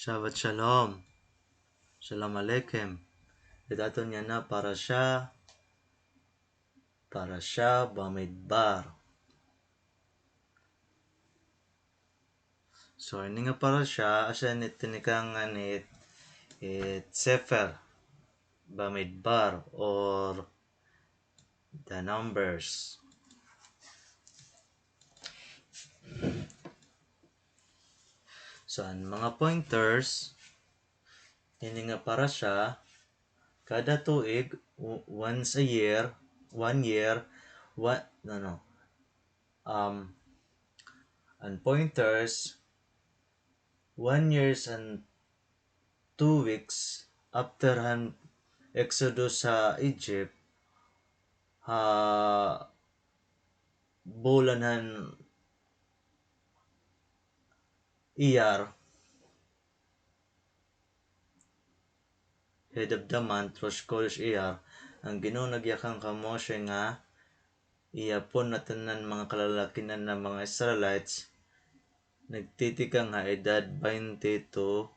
Shabbat Shalom. Shalom Aleichem. Ito niya na Parasha Bamidbar. So, ini nga parasha, asya tinikang it Sefer Bamidbar or the Numbers. So, ang mga pointers, ini nga parasha, kada tuig, once a year, 1 year, and pointers, 1 years and 2 weeks after han Exodus sa Egypt, bulanhan Iyar, head of the month, Rosh Chodesh Iyar, ang Ginoo nagyakang ka Moshe nga iyapon na tanan mga kalalakinan ng mga Israelites nagtitikang nga edad 20 to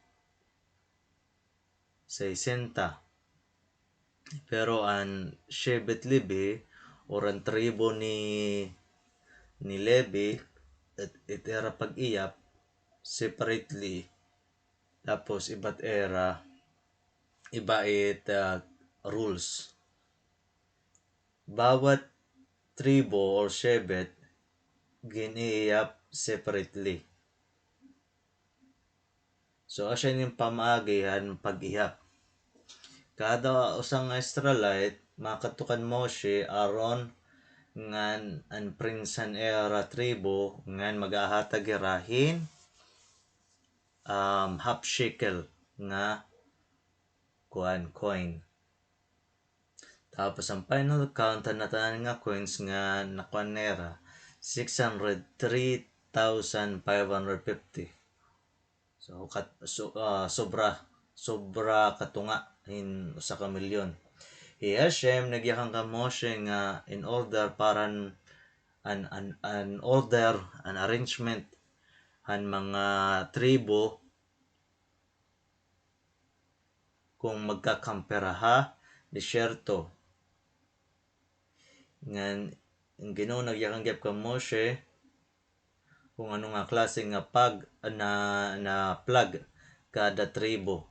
60. Pero ang Shevet Levi or ang tribo ni Levi it era pag-iyap separately, tapos iba't era ibait rules. Bawat tribo or Shevet giniiyap separately. So asya yung pamaagihan pag-iyap. Kada usang Israelite makatukan Moshe aron ngan ang prinsan era tribo ngan magahatag irahin half shekel nga coin. Tapos ang final count na tanan nga coins nga nakuan nera 603,550. sobra katunga in usa ka milyon. Hashem nagyakang ka Moshe nga in order para an order, an arrangement han mga tribo kung magkakamperaha disyerto. Ngan ang Ginoo nagyakang gyap ka Moshe kung ano nga klase nga na plug kada tribo.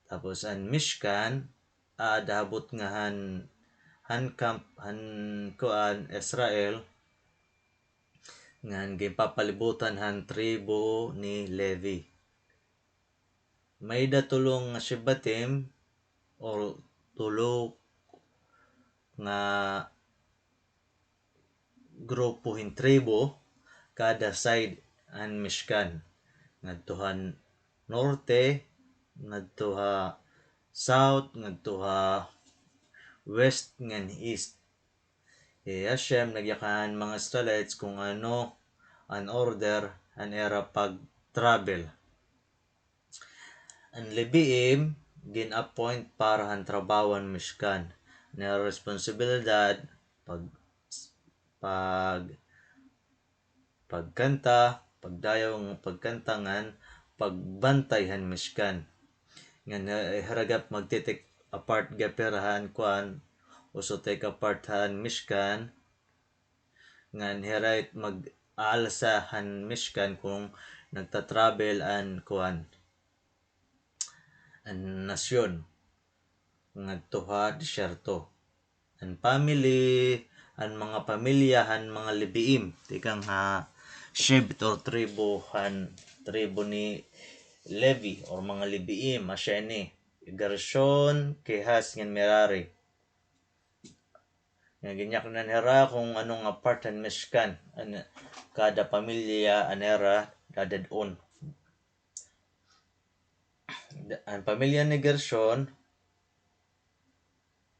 Tapos ang Mishkan dahabot nga han kuan Israel ngan gipapalibutan han tribo ni Levi. May datulong nga Shebatim or tulo nga grupuhin tribo kada side ang Mishkan. Ngadtuhan norte, ngadtuha south, ngadtuha west, ngan east. Hashem nagyakan mga Israelites kung ano an order an era pag-travel. Ang Leviim gin-appoint para han trabawan Mishkan na responsibilidad pagkanta, pagdayong pagkantangan, pagbantay han Mishkan. Nga haragap magtitik apart gapirahan kuan uso take apart han Mishkan ngan hirait mag-aalsa han Mishkan kung nagta-travel an kuan an nasyon ngadtuha disyerto. Ang family, ang mga pamilya, ang mga Leviim tikang Shevet or tribo ni Levi or mga Leviim asya ni Gershon, Kehas ngan Merari. Nga ginyak na nera kung anong part ang Mishkan kada pamilya anera dadadon. Ang pamilya ni Gershon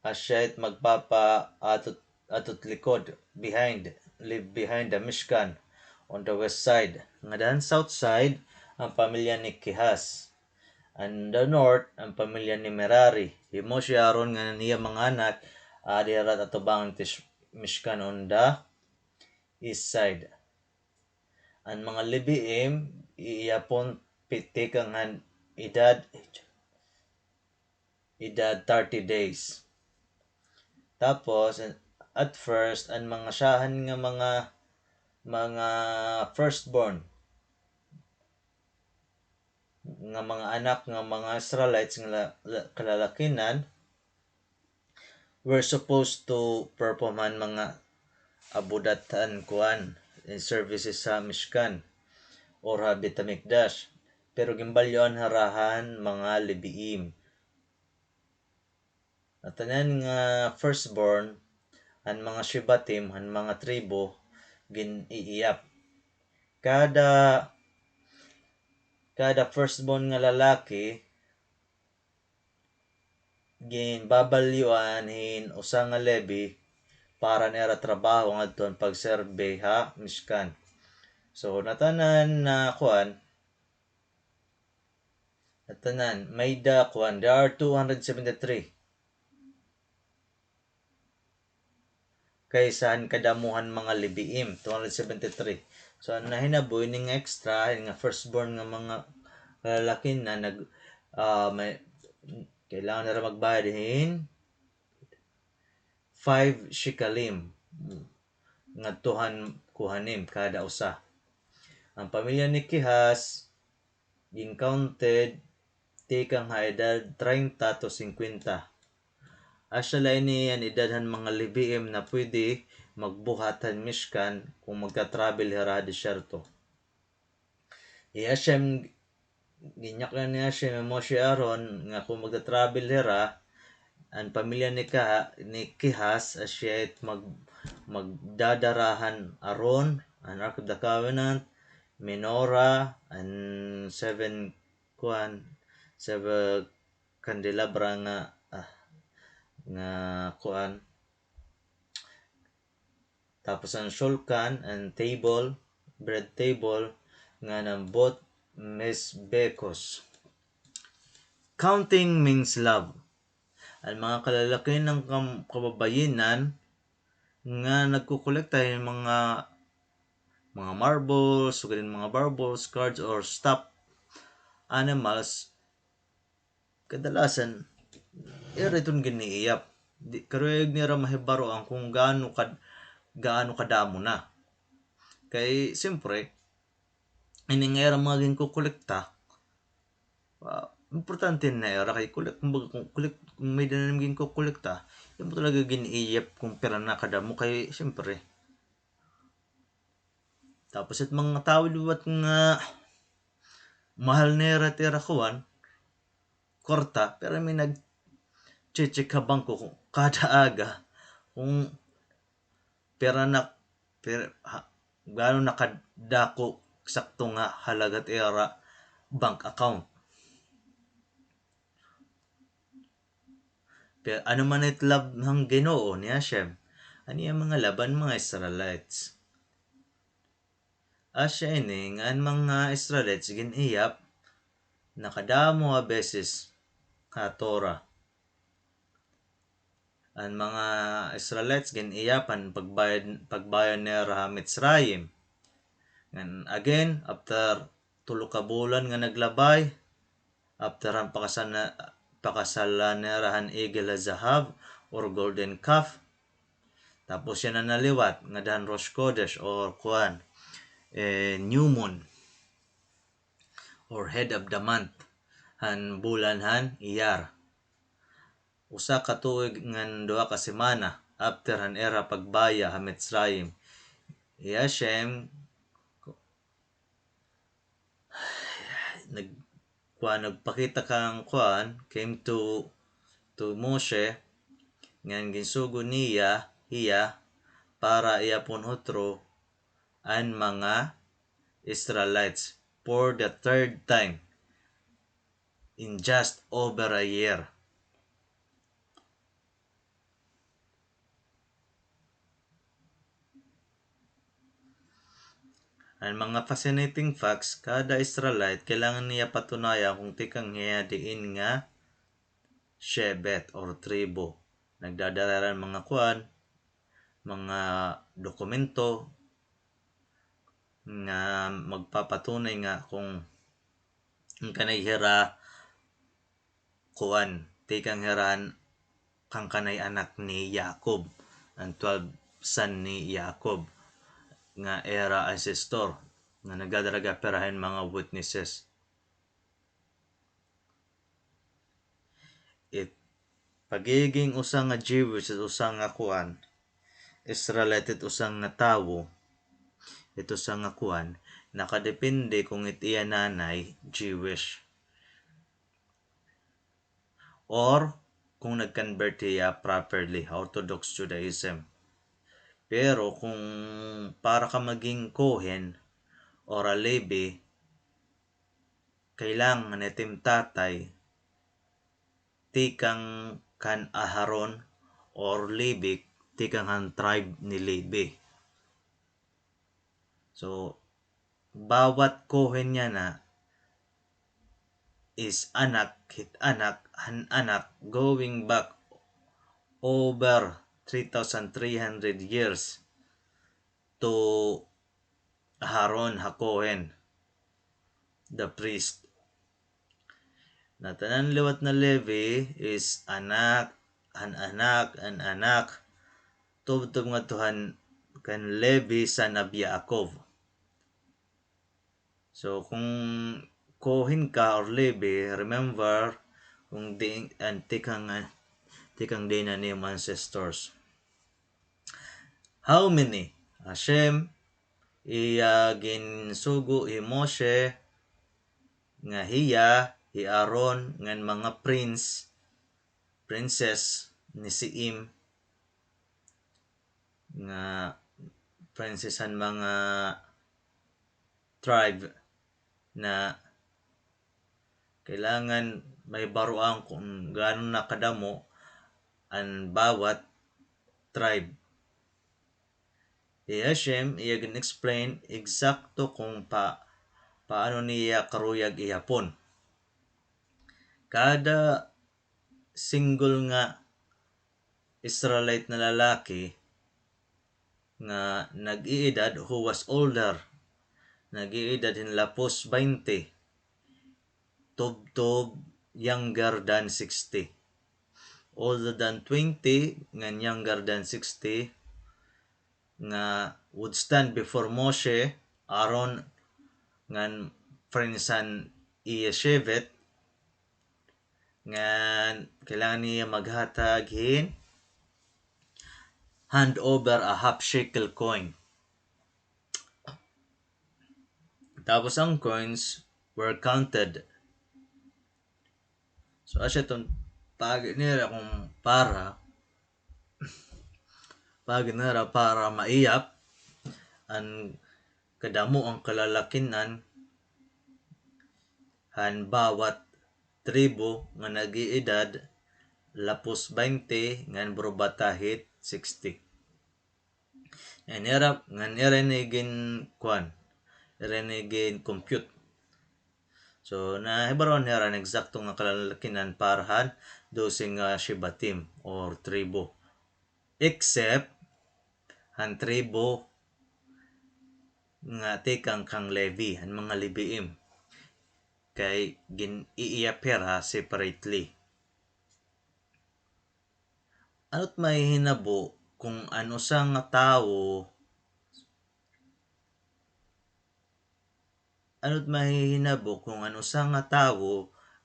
asyait magpapa atot likod live behind the Mishkan on the west side. Nga dahan south side ang pamilya ni Kehas. And the north ang pamilya ni Merari. Himo siya aron nga niya mga anak adirat atubang Mishkan on the east side. Ang mga Leviim iyapon pitikang edad 30 days. Tapos at first ang mga sahan nga mga firstborn nga mga anak nga mga Israelites nga kalalakinan were supposed to perform mga abudatan kuan in services sa Mishkan or Habit Hamikdash. Pero gimbalyon harahan mga Leviim. At tanan nga firstborn, ang mga Shebatim, ang mga tribo, giniiyap. Kada firstborn nga lalaki, ginbabalyuan hin usa nga Levi para nera trabaho ngadton pagserbe ha Mishkan. So natanan na kuan, natanan may kuan, there are 273 kaysa kadamuhan mga Leviim, 273. So nahinaboy ning extra nga firstborn nga mga lalaki na may kailangan nila magbayad hin 5 shekalim nga kuhanim kada usa. Ang pamilya ni Kihas counted tikang ha edad 30 to 50. Asya lain ni ang edadhan mga Leviim na pwede magbuhatan Mishkan kung magka-travel hara disyerto. Hashem ginyak na ni Hashem mo si Aaron nga kung magka-travel hara ang pamilya ni Kihas asya magdadarahan Aaron an Ark of the Covenant, menorah, and 7 candelabra nga kuan. Tapos ang shulkan and table, bread table nga nambot mesbekos. Counting means love. Ang mga kalalaki ng kababayenan nga nagkukolekta ng mga marbles, mga baubles, cards, or stuffed animals, kadalasan iton giniiyap. Karuyag nira mahibaro ang kung gaano kadamo na. Kay siyempre ini nga era mga ginkukolekta, importante na era kay kung may dinamig ginkukolekta, yung talaga giniiyap kung pera na kadamo kay siyempre. Tapos at mga tawid wat nga mahal nera tira kuan korta, pero may nag-check ka bangko kada aga kung pera na gaano nakadako sakto nga halagat era bank account. Pero ano man itlab ng Ginoo ni Hashem, ani ang mga laban mga Israelites. Asya ini nga ang mga Israelites giniyap nakadamo a beses ha Torah. Ang mga Israelites giniyapan pagbayad ni Mitzrayim. And again, after 3 ka bulan nga naglabay, after ang pakasalan ni rahan Egel Zahab or golden calf, tapos yan na naliwat nga dahan Rosh Kodesh or kuan new moon or head of the month han bulan han Iyar. Usa ka tuig ngan 2 ka semana after han era pagbaya ha Mitzrayim. Hashem nagpakita kang kuan came to Moshe ngan ginsugo niya para iyapon hutro ang mga Israelites for the third time in just over a year. Ang mga fascinating facts, kada Israelite kailangan niya patunayan kung tikang niya diin nga Shebet or tribo. Nagdadala mga kuan, mga dokumento nga magpapatunay nga kung ang kanay hira kuan tikang hiran kang kanay anak ni Jacob, ang 12 son ni Jacob nga era ancestor nga nagadraga perahan mga witnesses. It pagiging usa nga Jewish at usa nga kuan Israelite at usa nga tawo, ito sa nga kuan nakadepende kung itiya nanay Jewish or kung nag-convert siya properly Orthodox Judaism. Pero kung para ka maging Kohen or a Levi, kailangan itim tatay tikang kan Aharon or Levi, tikang han tribe ni Levi. So, bawat Kohen niya na is anak, hit anak, han anak, going back over 3,300 years to Aharon HaKohen, the priest. Na tanan liwat na Levi is anak, an anak, tubtob nga tuhan kan Levi sa Nabi Yaakov. So kung Kohen ka or Levi, remember kung di tikang din na niyong ancestors. How many? Hashem ginsugo i Moshe nga hiya i Aaron ngan mga princess ni Siim nga princesan mga tribe na kailangan may baruang kung gaano nakadamo ang bawat tribe. Hashem iya gin-explain eksakto kung paano niya karuyag ihapon. Kada single nga Israelite na lalaki nga nag-iedad who was older, nag-iedad hinlapos 20, tubtob younger than 60. Older than 20 ngan younger than 60 nga would stand before Moshe, Aaron ngan friendsan Iyeshevet ngan kailangan niya maghatag hand over a half shekel coin. Tapos ang coins were counted. So asya itong pagi nila kung para maiyap ang kadamo ang kalalakinan han bawat tribo nga nag-iedad lapos 20 ngan brobatahit 60. Ngan irenigin kwan, irenigin compute. So nahibaron heran eksakto nga kalalakinan parahan dosing shibatim or tribo. Except han tribo nga tikang kang Levi, han mga Leviim kay gin-iiapera separately. Ano't may hinabo kung ano sa nga tawo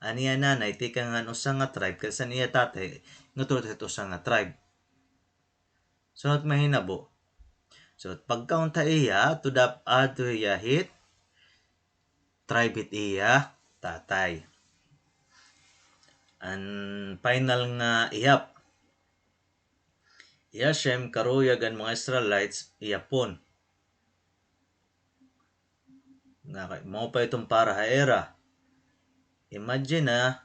aniya nanay tikang ano sa nga tribe kasi niya tatay nga tulad ito sa nga tribe. So ano't may hinabo? So pagkaunta iya to iya hit tribe it iya tatay. Ang final nga ihap Hashem karuyag ang mga Israelites iyapon. Nga kay mo pa itong para ha era. Imagine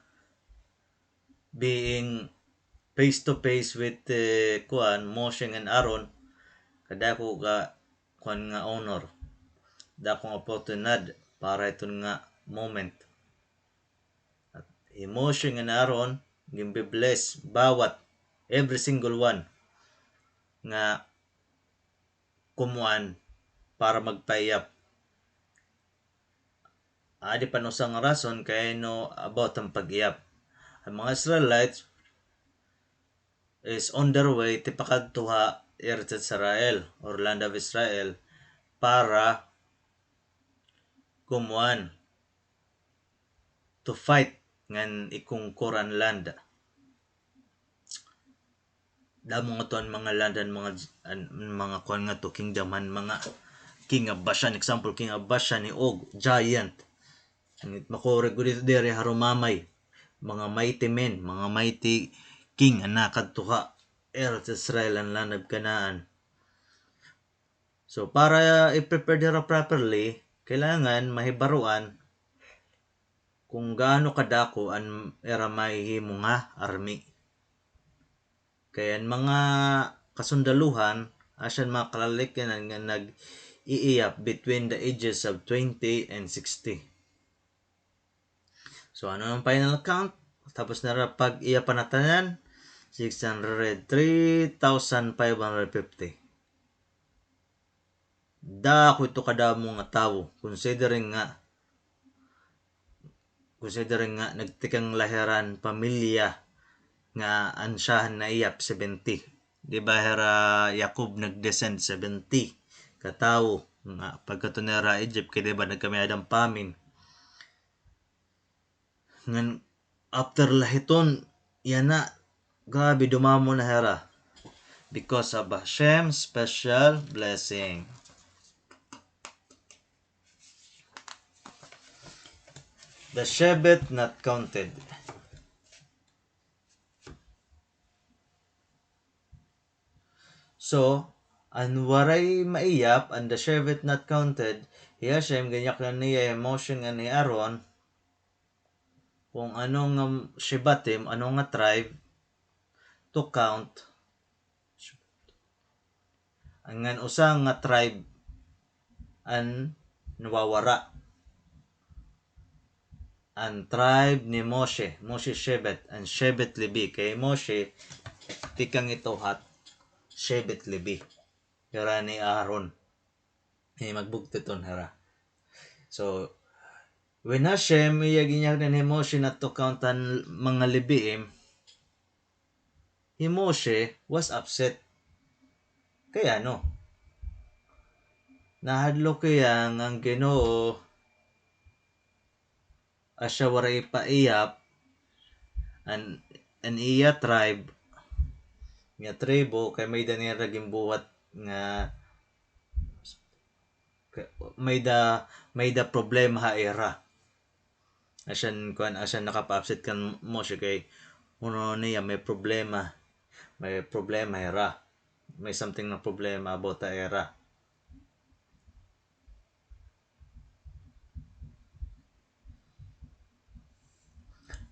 being face to face with Moshe and Aaron, kadako ka kuan nga honor, dakong oportunidad para iton nga moment. At Moshe and Aaron gimbe bless bawat every single one nga kumuan para magpayap. Adi pa no sang rason kay no about ang pag-iyap. Ang mga Israelites is on their way ti pakadtuha Eretz Israel or land of Israel para kumuan to fight ngan ikungkuran land. Damo nga to ang mga landan mga kuan nga to kingdoman mga King of Bashan, example King of Bashan ni Og giant. Makorek gud diri harumamay mga mighty men, mga mighty king anak kadtuha Eretz Israel ang lanab kanaan. So para i-prepare dira properly, kailangan mahibaruan kung gaano kadako ang era mahihimo nga army. Kaya mga kasundaluhan asyan mga kalalikanan nga nag-iiyap between the ages of 20 and 60. So ano ang final count? Tapos na pag-iyapan na tanan, 603,550. Dako ito kadamo nga tawo considering nga nagtikang lahiran pamilya nga ansyahan na iyap 70. Di ba hera Jacob nagdescend 70 katawo nga pagkatunera Egypt kay di ba nagkami adang pamin. Ngan after lahiton yana grabe dumamo na hera because of Hashem's special blessing. The Shevet not counted. So, an waray maiyap and the Shevet not counted, Hashem ganyak na niya emotion nga ni Aaron kung anong Shebatim, anong nga tribe to count. Ang usang nga tribe an nawawara. Ang tribe ni Moshe Shevet, ang Shevet Levi. Kay Moshe, tikang ito hat Shevet Levi. Kaya ni Aaron. Magbugtiton hara. So, when Hashem iyaginyak ni Moshe na to count ang mga Leviim, Moshe was upset. Kaya no? Nahadlo kaya ang Ginoo asya waray paiyap an iya tribe nga tribo kay may danira gimbuhat nga may da problema ha era. Asyan nakapa-upset kan Moshe kay uno niya may problema era. May something na problema about the era.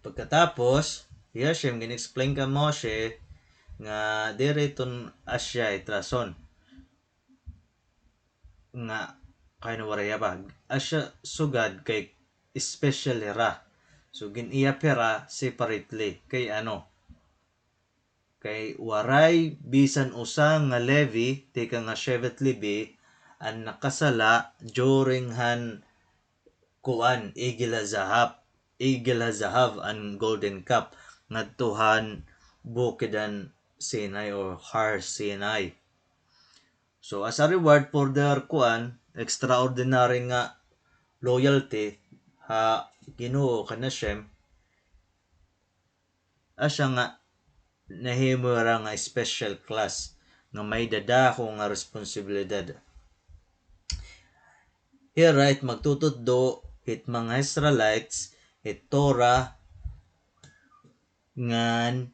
Pagkatapos, Hashem gin-explain ka Moshe nga dire ton asya itrason nga kay no waraya ba asya sugad kay special era. So gin-iya pera separately kay ano kay waray bisan usa nga Levi tika nga Shevet Levi ang nakasala during han kuan Igel Zahav ang golden cup ngadtuhan bukidan Sinai or Har Sinai. So as a reward for their kuan extraordinary nga loyalty ha Ginoo kana Shem asya nga nahimo ra nga special class nga may dadako nga responsibilidad. Here right magtutuddo hit mga Israelites hit Torah ngan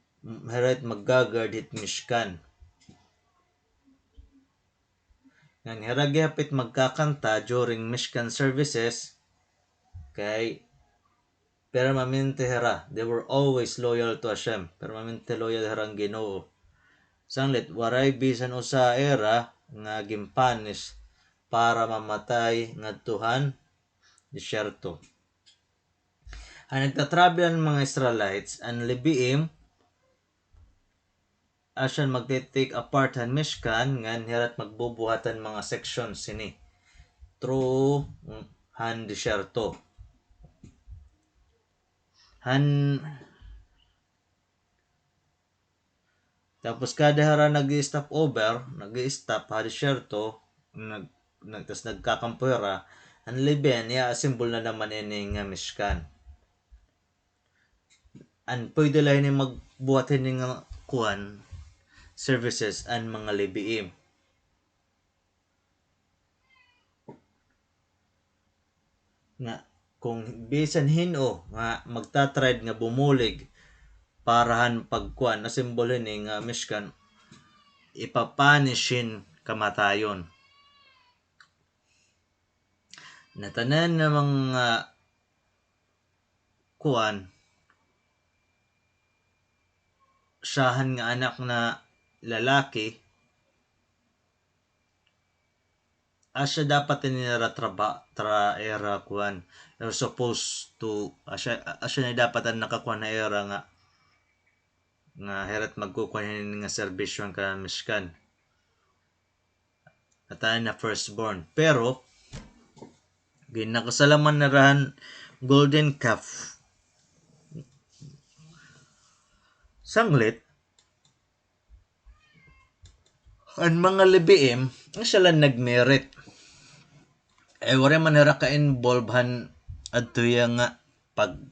right maggagard hit Mishkan. Ngan hiragi hapit magkakanta during Mishkan services kay permanente hera. They were always loyal to Hashem. Permanente loyal herang Ginoo. Sanglit waray bisan usa era nga gimpanis para mamatay ngadtuhan disyerto. Ang nagtatravel ang mga Israelites ang Leviim asyan magte-take apart han Mishkan ngan hirat magbubuhatan mga sections sini through han disyerto. Han tapos kada hara nag-stop over, nag-stop ha desierto, tas nagkakampuera, ang liben ya symbol na naman ini nga Mishkan. An pwede lang ni magbuhatin ni nga kuan services an mga libiim. Nga kung bisan hino nga magtatride nga bumulig parahan pagkuan na simbolo ni nga Mishkan, ipapanishin kamatayon. Natanan na mga kuan siyahan nga anak na lalaki asya dapat nila era kuan. They're supposed to asya na dapat ang nakakuan na era nga herat magkukuan nga serbisyon ka Mishkan. Natanan na firstborn. Pero ginakasalaman na rahan golden calf. Sanglit ang mga libiim ang sila nagmerit. Wala man nara ka-involvehan adto nga pag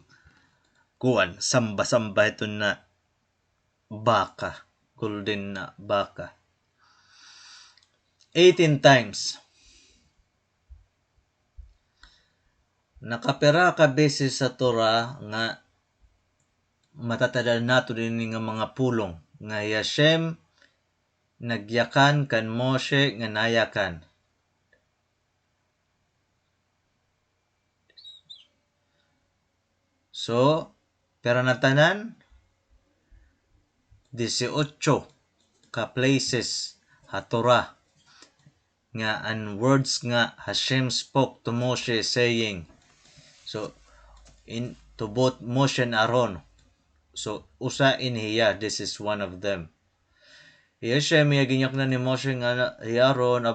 kuan samba-samba ito na baka, golden na baka. 18 times. Nakapira ka beses sa Torah nga matatadaan nato din nga mga pulong nga Yashem nagyakan kan Moshe nga nayakan. So, pero natanan 18 ka places ha Torah nga an words nga Hashem spoke to Moshe saying, so to both Moshe and Aaron. So usa in hiya, this is one of them. Hashem ginyak na ni Moshe nga Aaron nga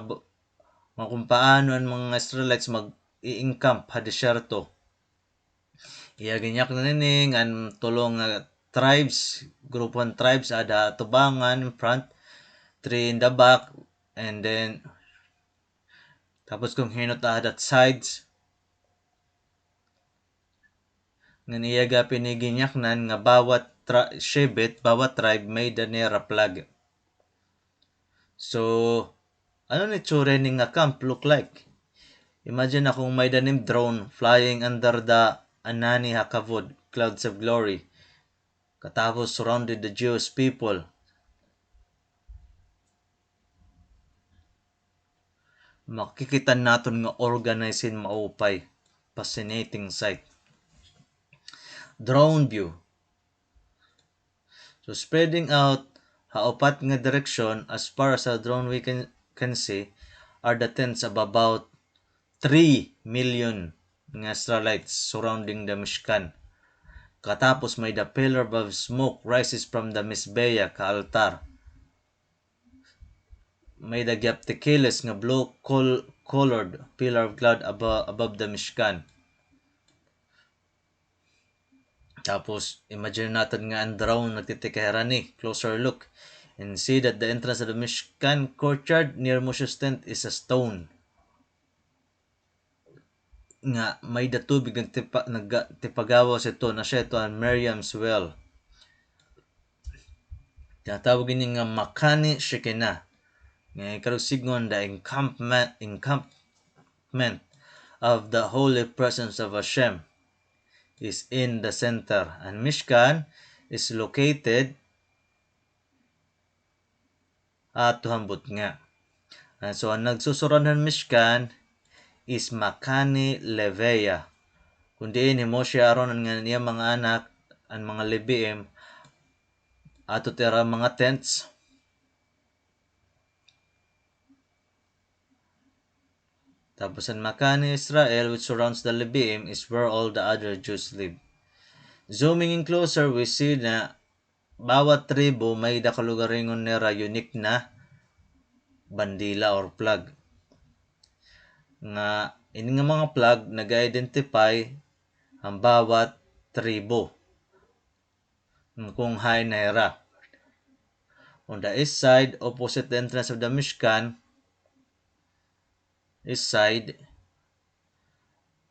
kung paano ang mga Israelites mag-i-encamp ha desierto. Ginyak na nini ang tulong tribes, group 1 tribes ada tubangan in front, 3 in the back, and then tapos kung hinot adat sides nga niyaga piniginyaknan nga bawat shebet, bawat tribe may danera flag. So ano ni tsura ni nga camp look like? Imagine na kung may danim drone flying under the Anani Hakavod, clouds of glory. Katapos surrounded the Jewish people. Makikita naton nga organizing maupay. Fascinating sight. Drone view. So spreading out haupat nga direction as far as a drone we can see are the tents of about 3 million nga Israelites surrounding the Mishkan. Katapos may the pillar of smoke rises from the Mizbeah ka altar. May the Gaptekeles nga blue colored pillar of cloud above the Mishkan. Tapos imagine natin nga ang drone nagtitikaherani, closer look, and see that the entrance of the Mishkan courtyard near Moshe's tent is a stone. Nga may datubig nagtipagawas ito na siya ito ang Miriam's well. Tinatawag ini nga Makani Shekinah. Nga karusigon the encampment of the holy presence of Hashem is in the center, and Mishkan is located at tuhambot nga. So ang nagsusuran ng Mishkan is Makani Leveya. Kundi ni Moshe Aaron ang niya mga anak, ang mga Leviim, ato tira mga tents. Tapos ang Makani Israel, which surrounds the Leviim, is where all the other Jews live. Zooming in closer, we see na bawat tribo may dakalugaringon nera unique na bandila or flag. Nga ini nga mga flag nag-identify ang bawat tribo. kung hay naira. On the east side, opposite the entrance of the Mishkan, east side,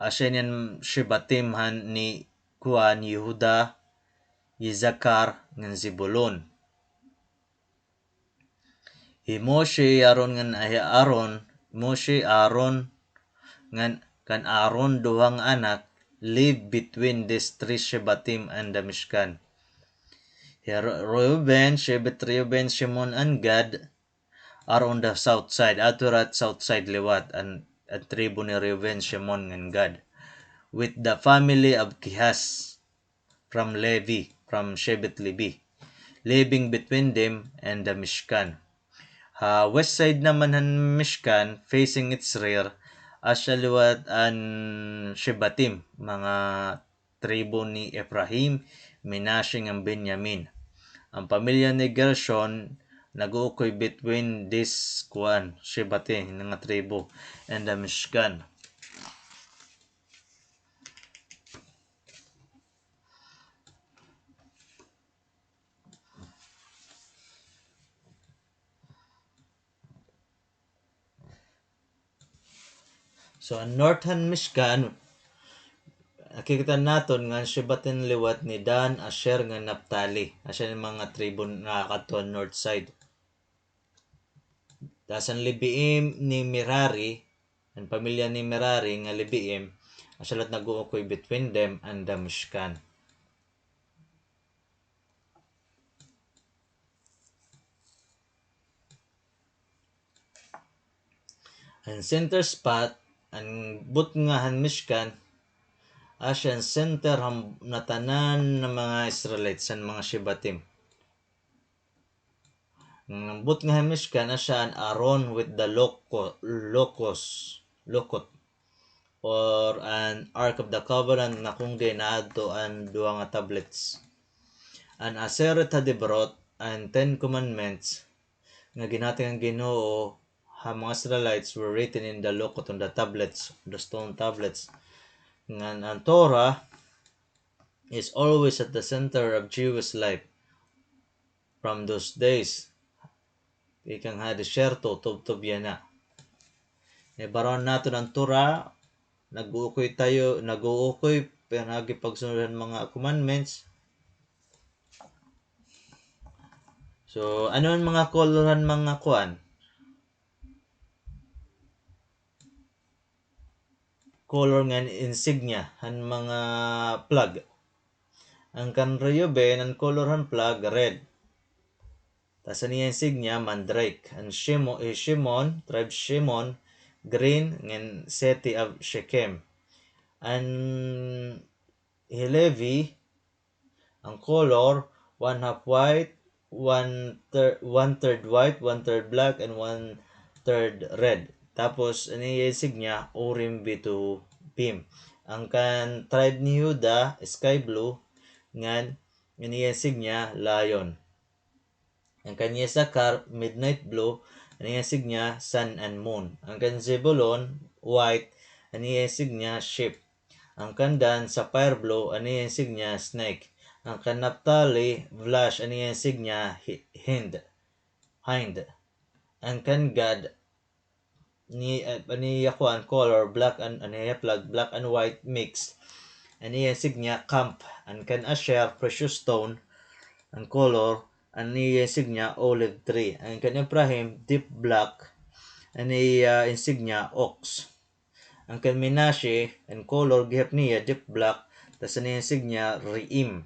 asya niyan Shebatim han ni Kuan, Yehuda, Yizakar, ng Zebulun. Moshe aron ngan Aaron, Moshe Aaron ngan kan Aaron duhang anak live between these three Shebatim and the Mishkan. Reuben, Shevet Reuben, Shimon, and Gad are on the south side. Aturat south side liwat and tribu ni Reuben, Shimon, and Gad. With the family of Kihas from Levi, from Shevet Levi, living between them and the Mishkan. West side naman ng Mishkan, facing its rear, asya liwat ang Shebatim, mga tribu ni Ephraim, Menashe, ng Benjamin. Ang pamilya ni Gershon nag-uukoy between this Shebate nga tribu and the Mishkan. So ang Northern Mishkan, nakikita naton nga Shebatin liwat ni Dan, Asher, nga Naphtali. Asya ng mga tribu na katon north side. Tas ang Lebiim ni Merari, ang pamilya ni Merari nga Lebiim, asya lahat nag-uukoy between them and the Mishkan. Ang center spot, ang but nga han Mishkan, asya ang center na tanan ng mga Israelites, ang mga Shebatim. Ang but nga han Mishkan, asya ang Aaron with the lokot, or an Ark of the Covenant na kung di naadto ang duha nga tablets. An Aseret Hadibrot, and 10 Commandments nga ginhatag ang Ginoo ha mga Israelites were written in the lokot, on the tablets, the stone tablets. Nga ang Torah is always at the center of Jewish life from those days. Ikang ha desyerto, tubtob yan na. Baron nato ng Torah, nag-uukoy pagsunod mga commandments. So, ano ang mga koloran mga kuan? Color nga insignia, han mga flag. Ang kan Reuben, ang color han flag, red. Tas niya insignia, mandrake. Ang Shimon, tribe Shimon, green, ng city of Shechem. Ang Levi, ang color, one half white, one third white, one third black, and one third red. Tapos, ani insignia, Urim bitu Pim. Ang kan tribe ni Juda, sky blue, ngan ani insignia, lion. Ang kanya Sakar, midnight blue, ani insignia, sun and moon. Ang kan Zebulon, white, ani insignia, sheep. Ang kandan, sapphire blue, ani insignia, snake. Ang kan Naphtali, flash, ani insignia, hind. Ang kan Gad, ni yakuan color black and flag black and white mix. Ani insignia, camp. Ang kan Asher, precious stone. Ang color, ani insignia, olive tree. Ang kan Ephraim, deep black. Ani insignia, ox. Ang kan Menashe, ang color gihap niya deep black, tas ani insignia, reim.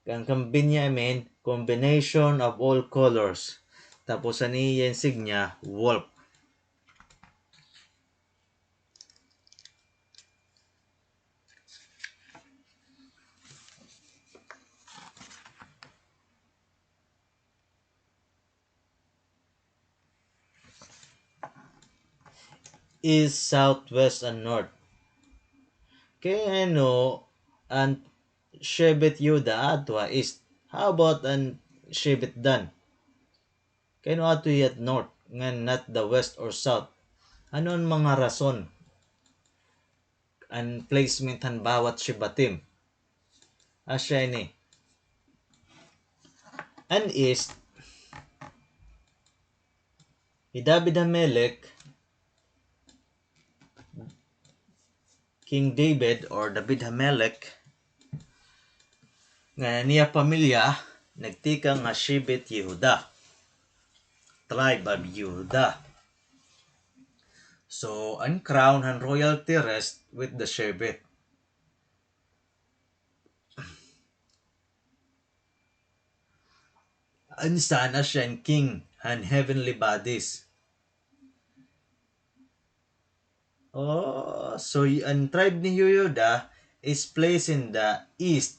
Ang kan Benjamin, combination of all colors. Tapos ani insignia, wolf. East, south, west, and north. Kaya ano, ang Shevet Yuda atwa east. How about ang Shevet Dan? Kaya no ato yat north, nga not the west or south. Ano ang mga rason? Ang placement han bawat Shebatim. Asya ini. And east, David Hamelech, King David or David Hamelech, nga niya pamilya nagtika nga Shebet Yehuda, tribe of Yehuda. So, ang crown and royalty rest with the Shebet. Ansa na siya ang king and heavenly bodies. Oh, so ang tribe ni Yehuda is placed in the east,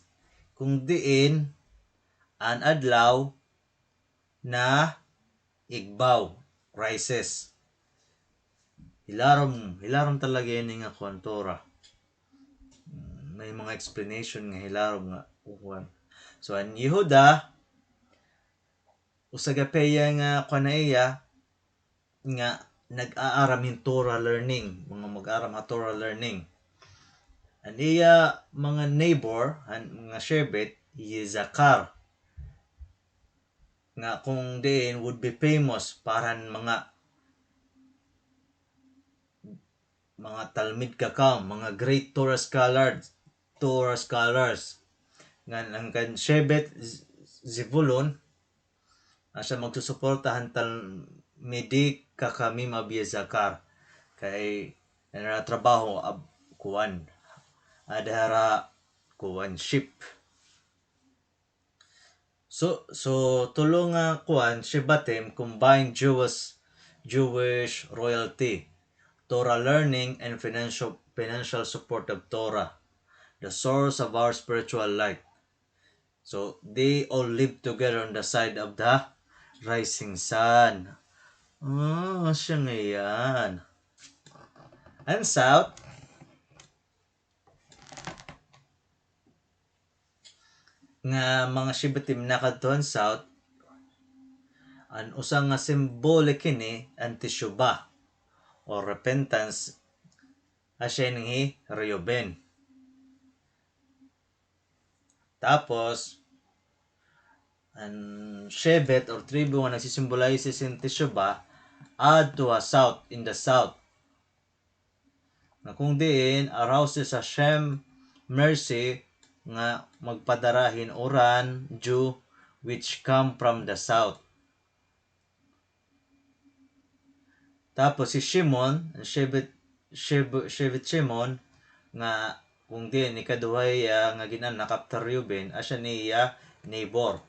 kung diin an adlaw na igbaw, crisis. Hilarom talaga yun nga kwantora. May mga explanation nga hilarom nga kukuan. So, ang Yehuda, usagapeya nga kwanaiya, nga nag-aaram in Torah learning, mga mag-aaram ha Torah learning. Ang iya mga neighbor, mga Shebet, Yizakar, nga kung diin would be famous para mga Talmud kakam, mga great Torah scholars. Nga ang kan Shebet Zebulun, siya magsusuportahan Talmidi kakamim Abiyazakar. Kay trabaho kuan adhara kuan ship. So tulong nga kuan Shebatim combine Jewish royalty, Torah learning, and financial support of Torah, the source of our spiritual light. So they all live together on the side of the rising sun. Siya ngayon. And south, nga mga Shebatim nakadtuan south, ang usang nga simbolo kini ang Teshuvah or repentance asya ni Reuben. Tapos ang Shebet or tribu nga nagsisimbolize sin Teshuvah add to a south, in the south, na kung diin arouses Hashem mercy nga magpadarahin oran Jew which come from the south. Tapos si Shimon, Shevet Shimon, nga kung din ikaduhay nga ginan nakaptar Reuben, asya niya neighbor.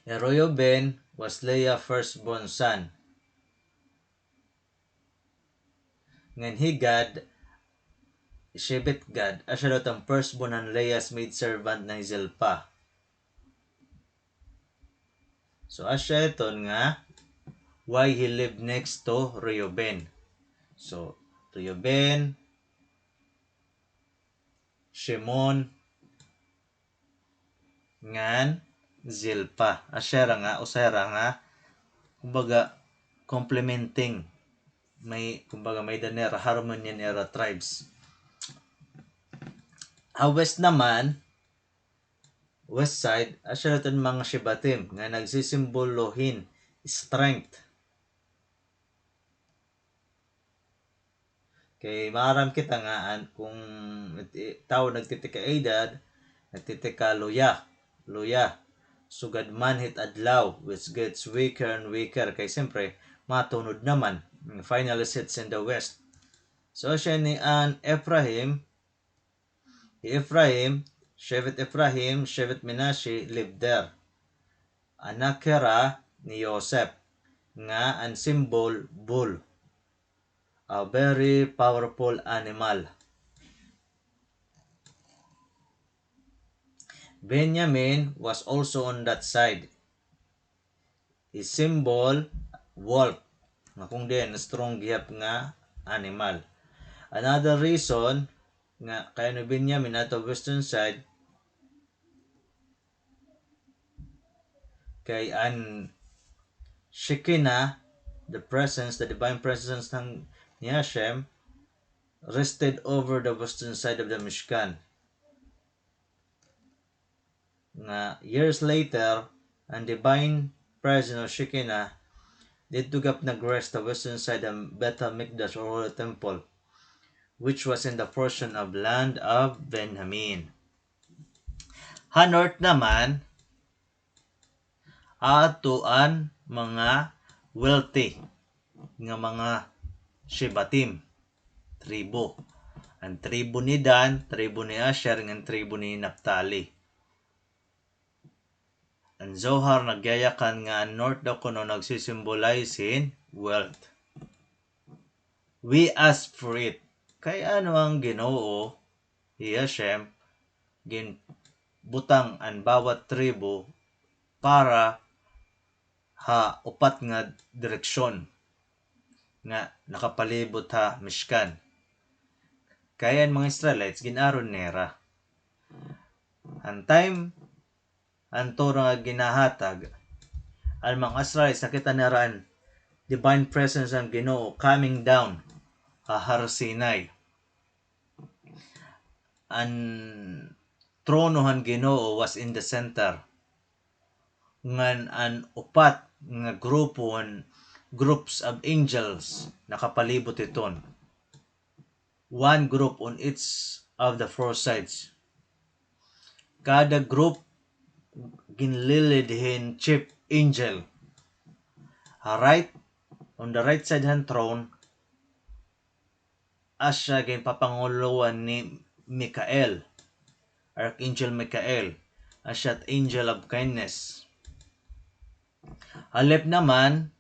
Reuben was Leah firstborn son. Ngan higad Shebet Gad, asya daw ang firstborn ng Leah's maidservant ng Zilpah. So asya ito nga why he lived next to Reuben. So Reuben, Shimon, ngan Zilpah. Asya nga usara nga kumbaga complementing, may kumbaga may danera harmonian era tribes. West naman, west side, asya natin mga Shebatim nga nagsisimbolohin strength. Kay maram kita nga kung tao nagtitika edad, nagtitika luya. Sugad manhit adlaw which gets weaker and weaker kay siyempre matunod naman. Finally sits in the west. So siya ni Ephraim, Shevet Ephraim, Shevet Menashe lived there. Anak kera ni Joseph nga ang symbol bull, a very powerful animal. Benjamin was also on that side. His symbol wolf, nga kung din strong gihap nga animal. Another reason nga kaya ni Benjamin ato western side kay an Shekinah, the divine presence ng ni Hashem rested over the western side of the Mishkan. Nga years later Ang divine presence of Shekinah dito gap nag-rest the western side ng Beth Mikdash or Holy Temple, which was in the portion of land of Benjamin. North naman, atuan mga wealthy nga mga Shebatim, tribo. Ang tribo ni Dan, tribo ni Asher, ng tribo ni Naphtali. Ang Zohar nagyayakan nga ang north daw kuno nagsisimbolize wealth. We ask for it. Kay ano ang Ginoo, Hashem, butang ang bawat tribo para upat nga direksyon nga nakapalibot Mishkan. Kaya ang mga Israelites ginaron nera. Ang time ang toro nga ginahatag ang mga Israelites nakita nera divine presence ng Ginoo coming down Har Sinai. Ang tronohan Ginoo was in the center. Ngan an upat nga groups of angels nakapalibot iton. One group on each of the four sides. Kada group ginlilidhin chief angel. On the right side hand throne, asya ginpapanguluan ni Mikael, Archangel Mikael, asyat angel of kindness. Halip naman,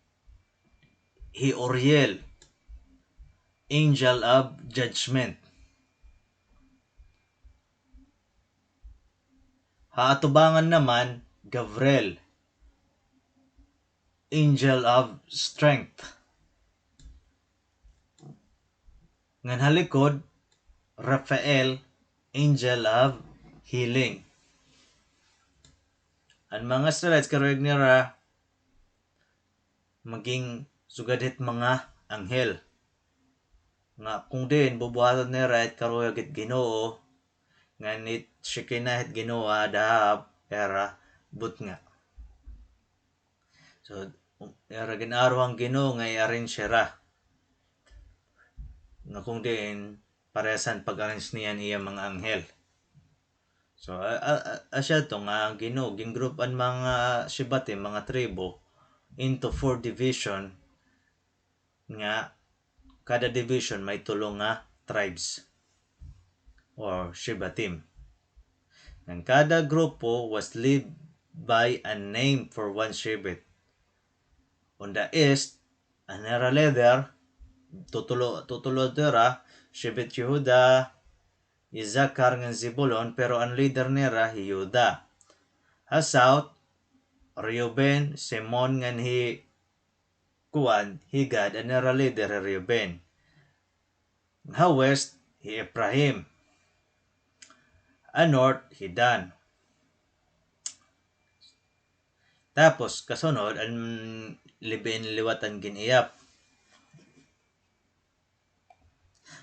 Uriel, angel of judgment. Haatubangan naman, Gabriel, angel of strength. Ngan halikod, Raphael, angel of healing. Ang mga Israelites karuyag nira maging sugadit mga anghel. Nga kung din bubuhaton nira at karuyag it Ginoo nga nit Shekinah it Ginoo dahab era but nga. So era ginaro ang Ginoo nga i-arrange sira. Nga kung din paresan pag-arrange niyan iya mga anghel. So asya to nga Ginoo gingroup ang mga Shebatim, mga tribo into 4 division nga kada division may tulong nga tribes or Shebatim. And kada grupo was led by a name for one Shebat. On the east, another leader, tutulo dira, Shebat Yehuda, Isakar ng Zebulon, pero ang leader nira, Yehuda. Ha south, Reuben, Simon ng Higad, another leader, Reuben. Ha west, Ephraim. A north, Dan. Tapos, kasunod, ang liwatan giniyap.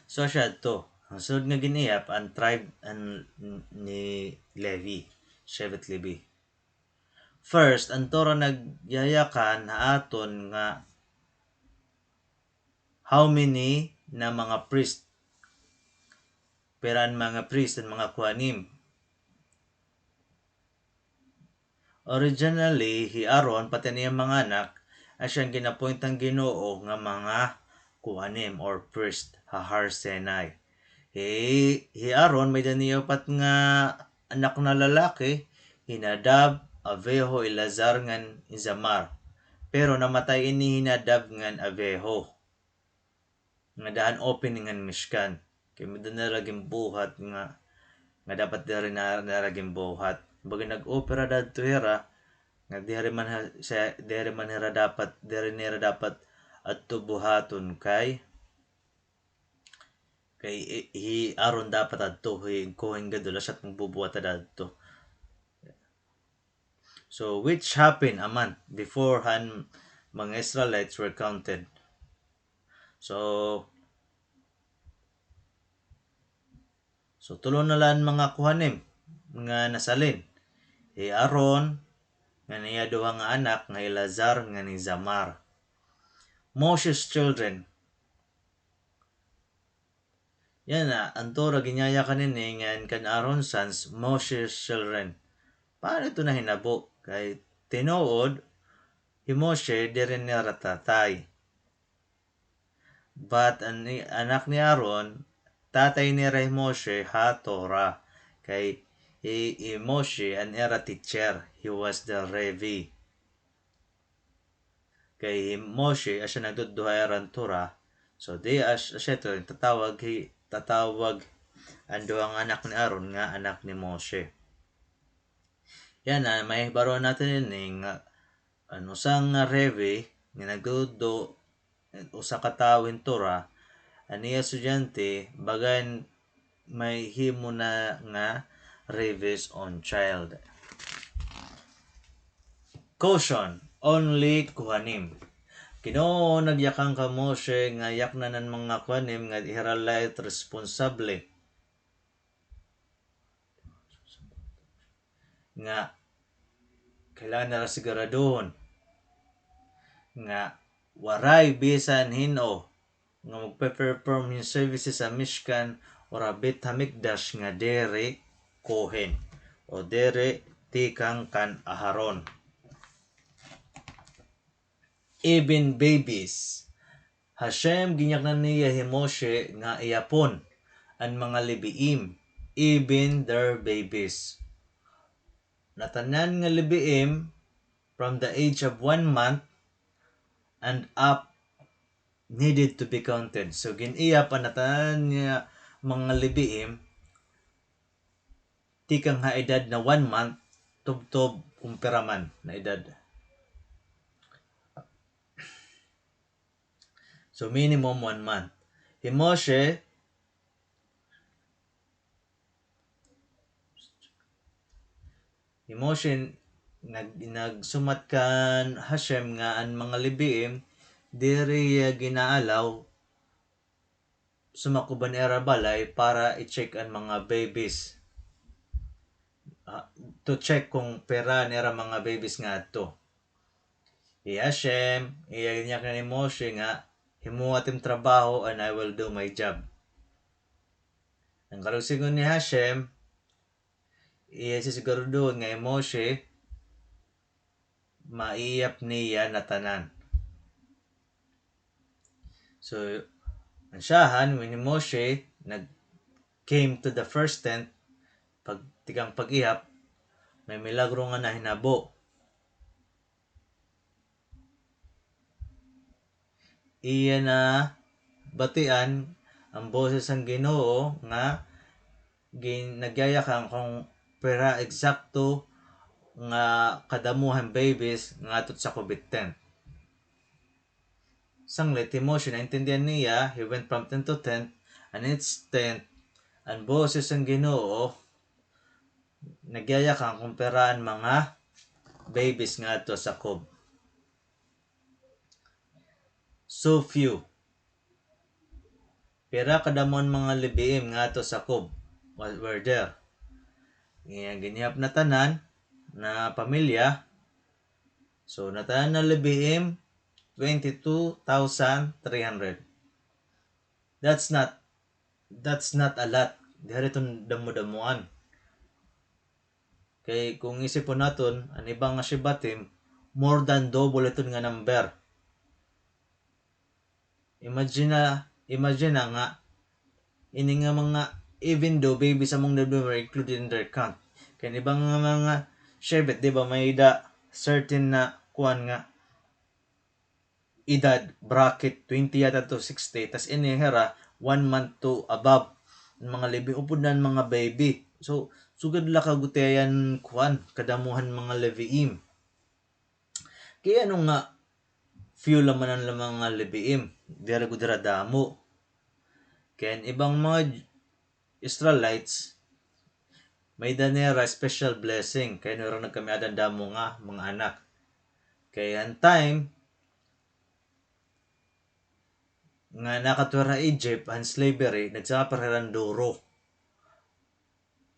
So, siya to. Ang sunod nga giniyap, ang tribe ni Levi, Shevet Levi. First, ang Torah nagyayakan na aton nga how many na mga priest. Pero ang mga priest and mga kuhanim. Originally, Aaron, pati niyang mga anak, ay siyang ginapointang Ginoo nga mga kuhanim or priest, Har Sinai. Aaron, may daniyapat nga anak na lalaki, Hinadab, Aveho, Elazar, ngan Izamar. Pero namatay ini Hinadab ngan Aveho. Nga daan open ngan Mishkan. Kaya may naraging buhat nga dapat diri naraging buhat. Bagay nag-opera dadto hera nga diri man hera dapat at tubuhaton kay Aaron dapat adto kohen gadol asat magbubuhat dadto. So which happened a month before mga Israelites were counted. So tulo na lang mga kuhanim nga nasalin. Aaron, nga niya duha nga anak nga Elazar nga ni Zamar. Moshe's children. Yan na, ang Torah ginyaya kanini nga kan Aaron sons, Moshe's children. Paano ito na hinabo? Kay tinuod, si Moshe diri ni ratatay. But ang anak ni Aaron, tatay ni Ray Moshe ha Torah. Kay Moshe an era teacher. He was the Revi. Kay Moshe asya nagduduhayaran Torah. So di asya ito tatawag ang duhang anak ni Aaron nga anak ni Moshe. Yan na may baro natin nga ano sang Revi nga nagdudo usa ka tawin Torah aniya estudyante bagan may himo na nga Revi's own child. Caution, only kuhanim. Kinoo nagyakang ka Moshe nga yaknan ng mga kuhanim nga iharalayt responsable nga kailangan na siguraduhon nga waray bisan hino nga magpe-perform yung services sa Mishkan or Beit HaMikdash nga dere Kohen o dere tikang kan Aharon. Even babies. Hashem ginyaknan niya hi Moshe nga iyapon ang mga libiim, even their babies. Natanan nga libiim from the age of 1 month and up needed to be counted. So giniyap ang natanan niya mga libiim tikang ha edad na 1 month tubtob kumpiraman na edad. So minimum 1 month. Si Moshe nagsumat kan Hashem nga ang mga libiim diri ginaalaw sumakuban era balay para i-check ang mga babies. To check kung pera nera mga babies nga ato. Hashem, iyaginyak na ni Moshe nga himuatim trabaho and I will do my job. Ang kalusingon ni Hashem, sisiguraduhon nga Moshe maiyap niya na tanan. So, ang siyahan, when Moshe came to the first tent, tikang pag-ihap, may milagro nga na hinabo. Iya na batian ang boses ng Ginoo nga nagyayakang kung pera eksakto nga kadamuhan babies nga atot sa COVID-10. Sanglit, Moshe naintindihan niya, he went from tent to tent, and each tent, ang boses ng Ginoo nagyayakang kung peraan mga babies nga ato sa Kob. So few. Pera kadamon mga libiim nga ato sa Kob were there. Ginihap na tanan na pamilya. So natanan na libiim 22,300. That's not a lot. Dihari itong damo-damuan. Kay kung isipon naton ang ibang nga shibatim, more than double ito nga number. Imagine na nga ini nga mga even though babies among them were included in their count. Kaya ibang mga shebet, di ba, may certain na kuan nga edad bracket 20 yata to 60 tas inihera 1 month to above ng mga libi upod na mga baby. So sugad la kagutayan kuan kadamuhan mga leviim. Kaya ano nga few laman ang mga leviim dira gudra damo. Kaya ibang mga Israelites may danera special blessing kaya naro nagkami adan damo nga mga anak. Kaya ang time nga nakatwera Egypt ang slavery nagsapareran duro.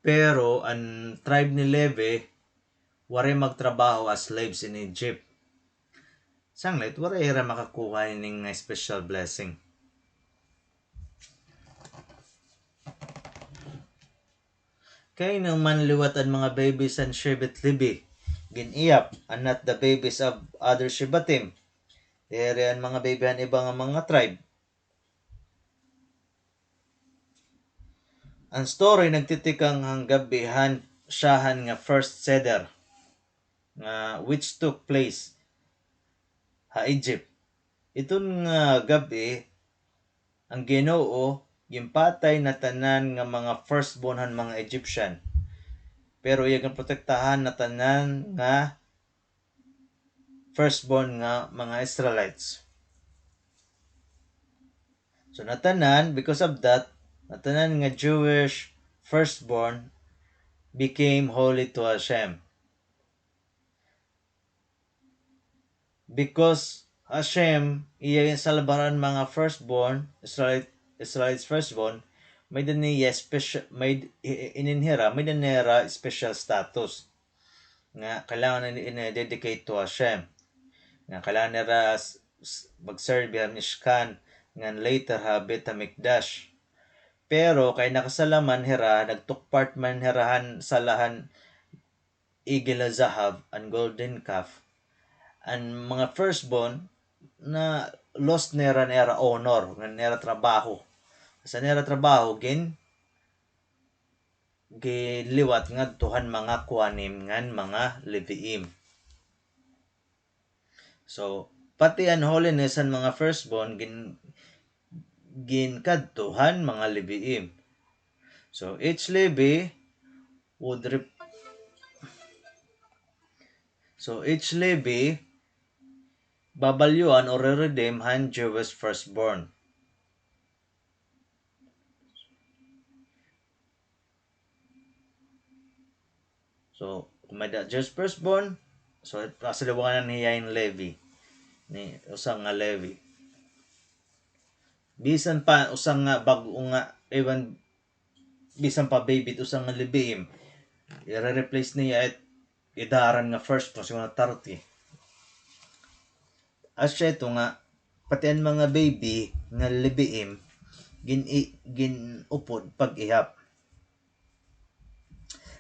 Pero ang tribe ni Levi wari magtrabaho as slaves in Egypt. Sanglit, wari hira makakuha ning special blessing. Kay nang manliwat ang mga babies and Shevet Libi, giniyap, and not the babies of other Shebatim. Dere ang mga baby ibang mga tribe. Ang story nagtitikang ang gabihan siyahan nga first seder nga which took place ha Egypt. Iton nga gabi ang Ginoo gimpatay na tanan nga mga firstborn han mga Egyptian. Pero iyang protektahan na tanan nga firstborn nga mga Israelites. So natanan, because of that, natanan nga Jewish firstborn became holy to Hashem. Because Hashem, iya salbaran mga firstborn, Israelites firstborn, may daniya special, may ininhira, may danera special status. Nga kailangan na dedicate to Hashem. Nga kailangan nila mag-serve ang Mishkan, nga later ha Bet HaMikdash. Pero kay nakasalaman hira, nagtukpart man hirahan salahan igil zahab and golden calf. Ang mga firstborn na lost nera honor, nga nera trabaho. Sa nera trabaho giliwat nga tuhan mga kuanim ngan mga Leviim. So pati ang holiness ang mga firstborn ginkadtuhan mga Leviim. So each Levi would babalyuan or redeem han Jewish firstborn. So kung may Jewish firstborn, so pasaliwangan niya yung Levi ni usang nga Levi. Bisan pa usang nga bago nga ewan bisan pa baby usang nga Leviim, i-replace niya at idaran nga first po siguro 30. Asya ito nga pati ang mga baby nga Leviim ginupod pag-ihap.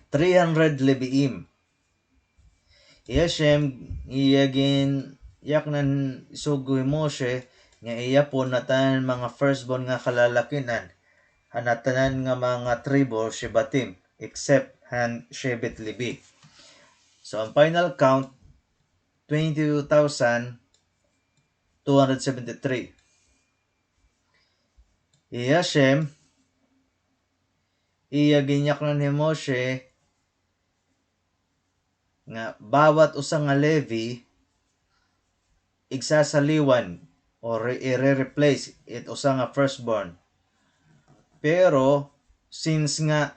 300 Leviim. Iya Shem, iya yaknan isugo Moshe nga iya po natanan mga firstborn nga kalalakinan hanatanan nga mga tribo Shebatim except han Shevet Levi. So ang final count 22,273. Iya Shem, iya ginyaknan ni Moshe nga bawat usa nga Levi igsasaliwan or i-replace it usa nga firstborn. Pero since nga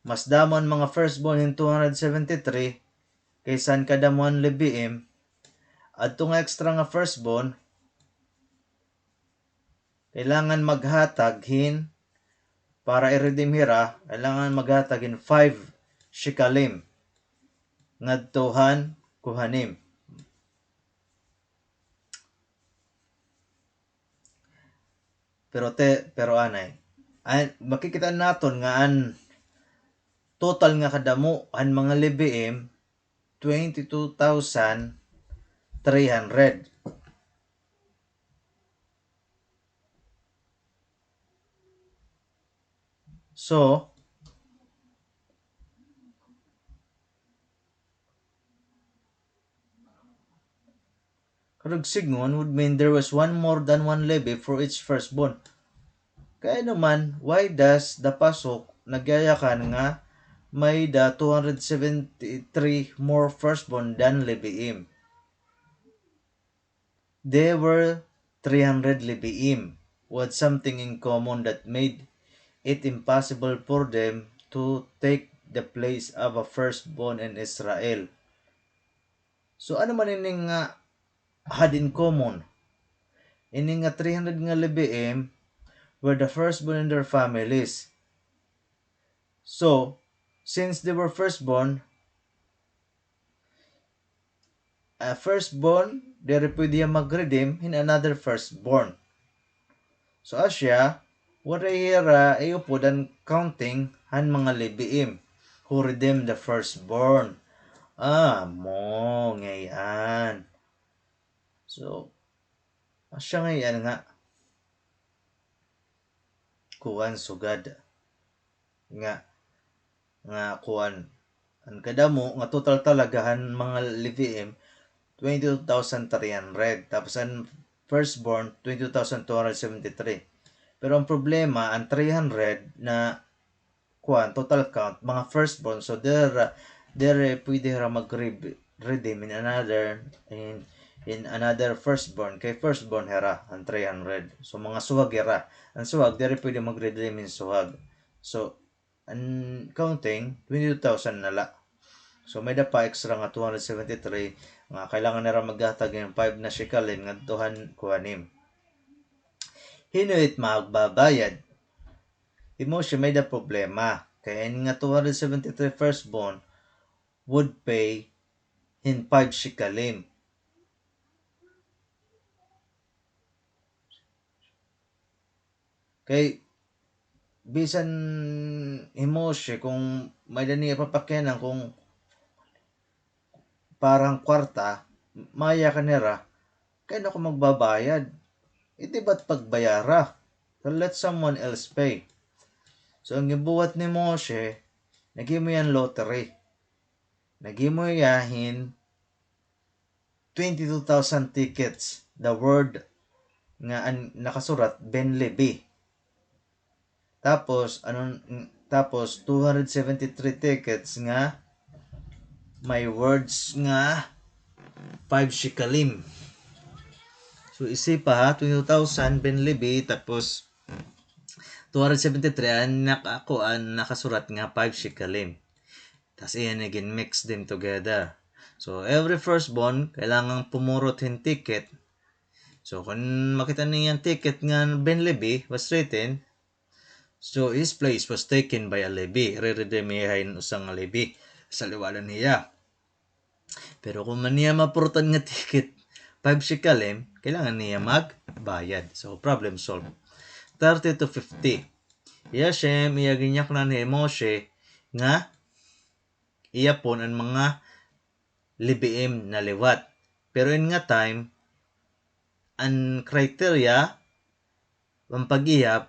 mas damon mga firstborn in 273 kaysa kadamuan Leviim, adto nga extra nga firstborn kailangan maghatag hin para i-redeem hira, kailangan maghatag hin 5 shekalim ngadtuhan kuhanim. Pero anay makikita naton nga an total nga kadamo ang mga Leviim 22,300. So kadugsigon would mean there was one more than one Levi for each firstborn. Kaya naman, why does the pasuk nagyayakan nga may the 273 more firstborn than Leviim? There were 300 Leviim who had something in common that made it impossible for them to take the place of a firstborn in Israel. So ano man ining nga had in common? Ining nga 300 nga Leviim were the firstborn in their families. So, since they were firstborn, dere pwede mag-redeem in another firstborn. So asya, warayera ayupod ang counting han mga Leviim who redeem the firstborn. Mo ngayon. So, asya ngayon nga, kuwan sugad. Nga kuwan. Ang kadamo, nga total talagahan mga Leviim, 22,300. Tapos ang firstborn, 22,273. Pero ang problema, ang 300 na kuan total count mga firstborn, so there pwede ra mag-redeem in another firstborn, kay firstborn hera ang 300. So mga suwag hera, ang suwag there pwede mag-redeem in suwag. So ang counting 22,000 nala. So may pa extra nga 273 nga kailangan nara maghatag ng 5 na shekalim nga tuhan kuanim. Hinuit magbabayad. Imo siya may da problema. Kaya nga 273 firstborn would pay in 5 shekalim. Kay bisan imo siya kung may dani papakyanan kung parang kwarta, maya ka nira, kaya na ko magbabayad. Iti ba't pagbayara? So let someone else pay. So ang gibuhat ni Moshe, nagimo yan lottery. Nagimo yahin 22,000 tickets. The word nga nakasurat Ben Levi. Tapos 273 tickets nga may words nga 5 shekalim. So isipa ha, 22,000 Ben Levi tapos 273 ang nakasurat nga 5 shekalim. Tapos iyan again mix them together. So every firstborn kailangan pumurot hin ticket. So kung makita niya yung ticket nga Ben Levi was written, so his place was taken by a Levi. Re-redeemihin usang Levi sa liwalan niya. Pero kung man niya mapurutan nga ticket 5 shekalim, kailangan niya magbayad. So, problem solved. 30 to 50. Iya Shem, iya ginyak na ni Moshe nga iya pon ang mga Leviim na liwat. Pero in nga time, ang criteria ang pag-iyap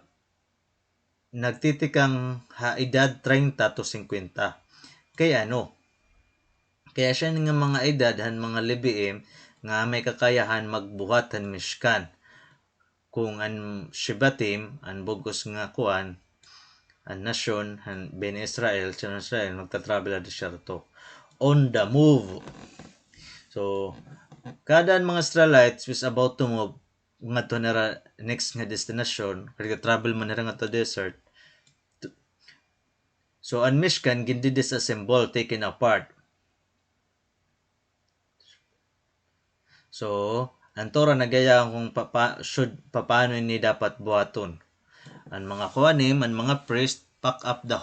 nagtitikang edad 30 to 50. Kaya ano? Kaya siya nga mga edad han mga Leviim nga may kakayahan magbuhat han Mishkan. Kung an Shibatim, an bugos nga kuan, an nasyon, han Ben Israel, Children Israel, magta-travel na siya to. On the move. So, kada mga Israelites was about to move, nga to nara next nga destination, kaya travel man nara nga to desert. So, an Mishkan, gindi disassemble, taken apart. So, ang Torah nagaya kung paano ini dapat buhaton. Ang mga kuanim, ang mga priest pack up the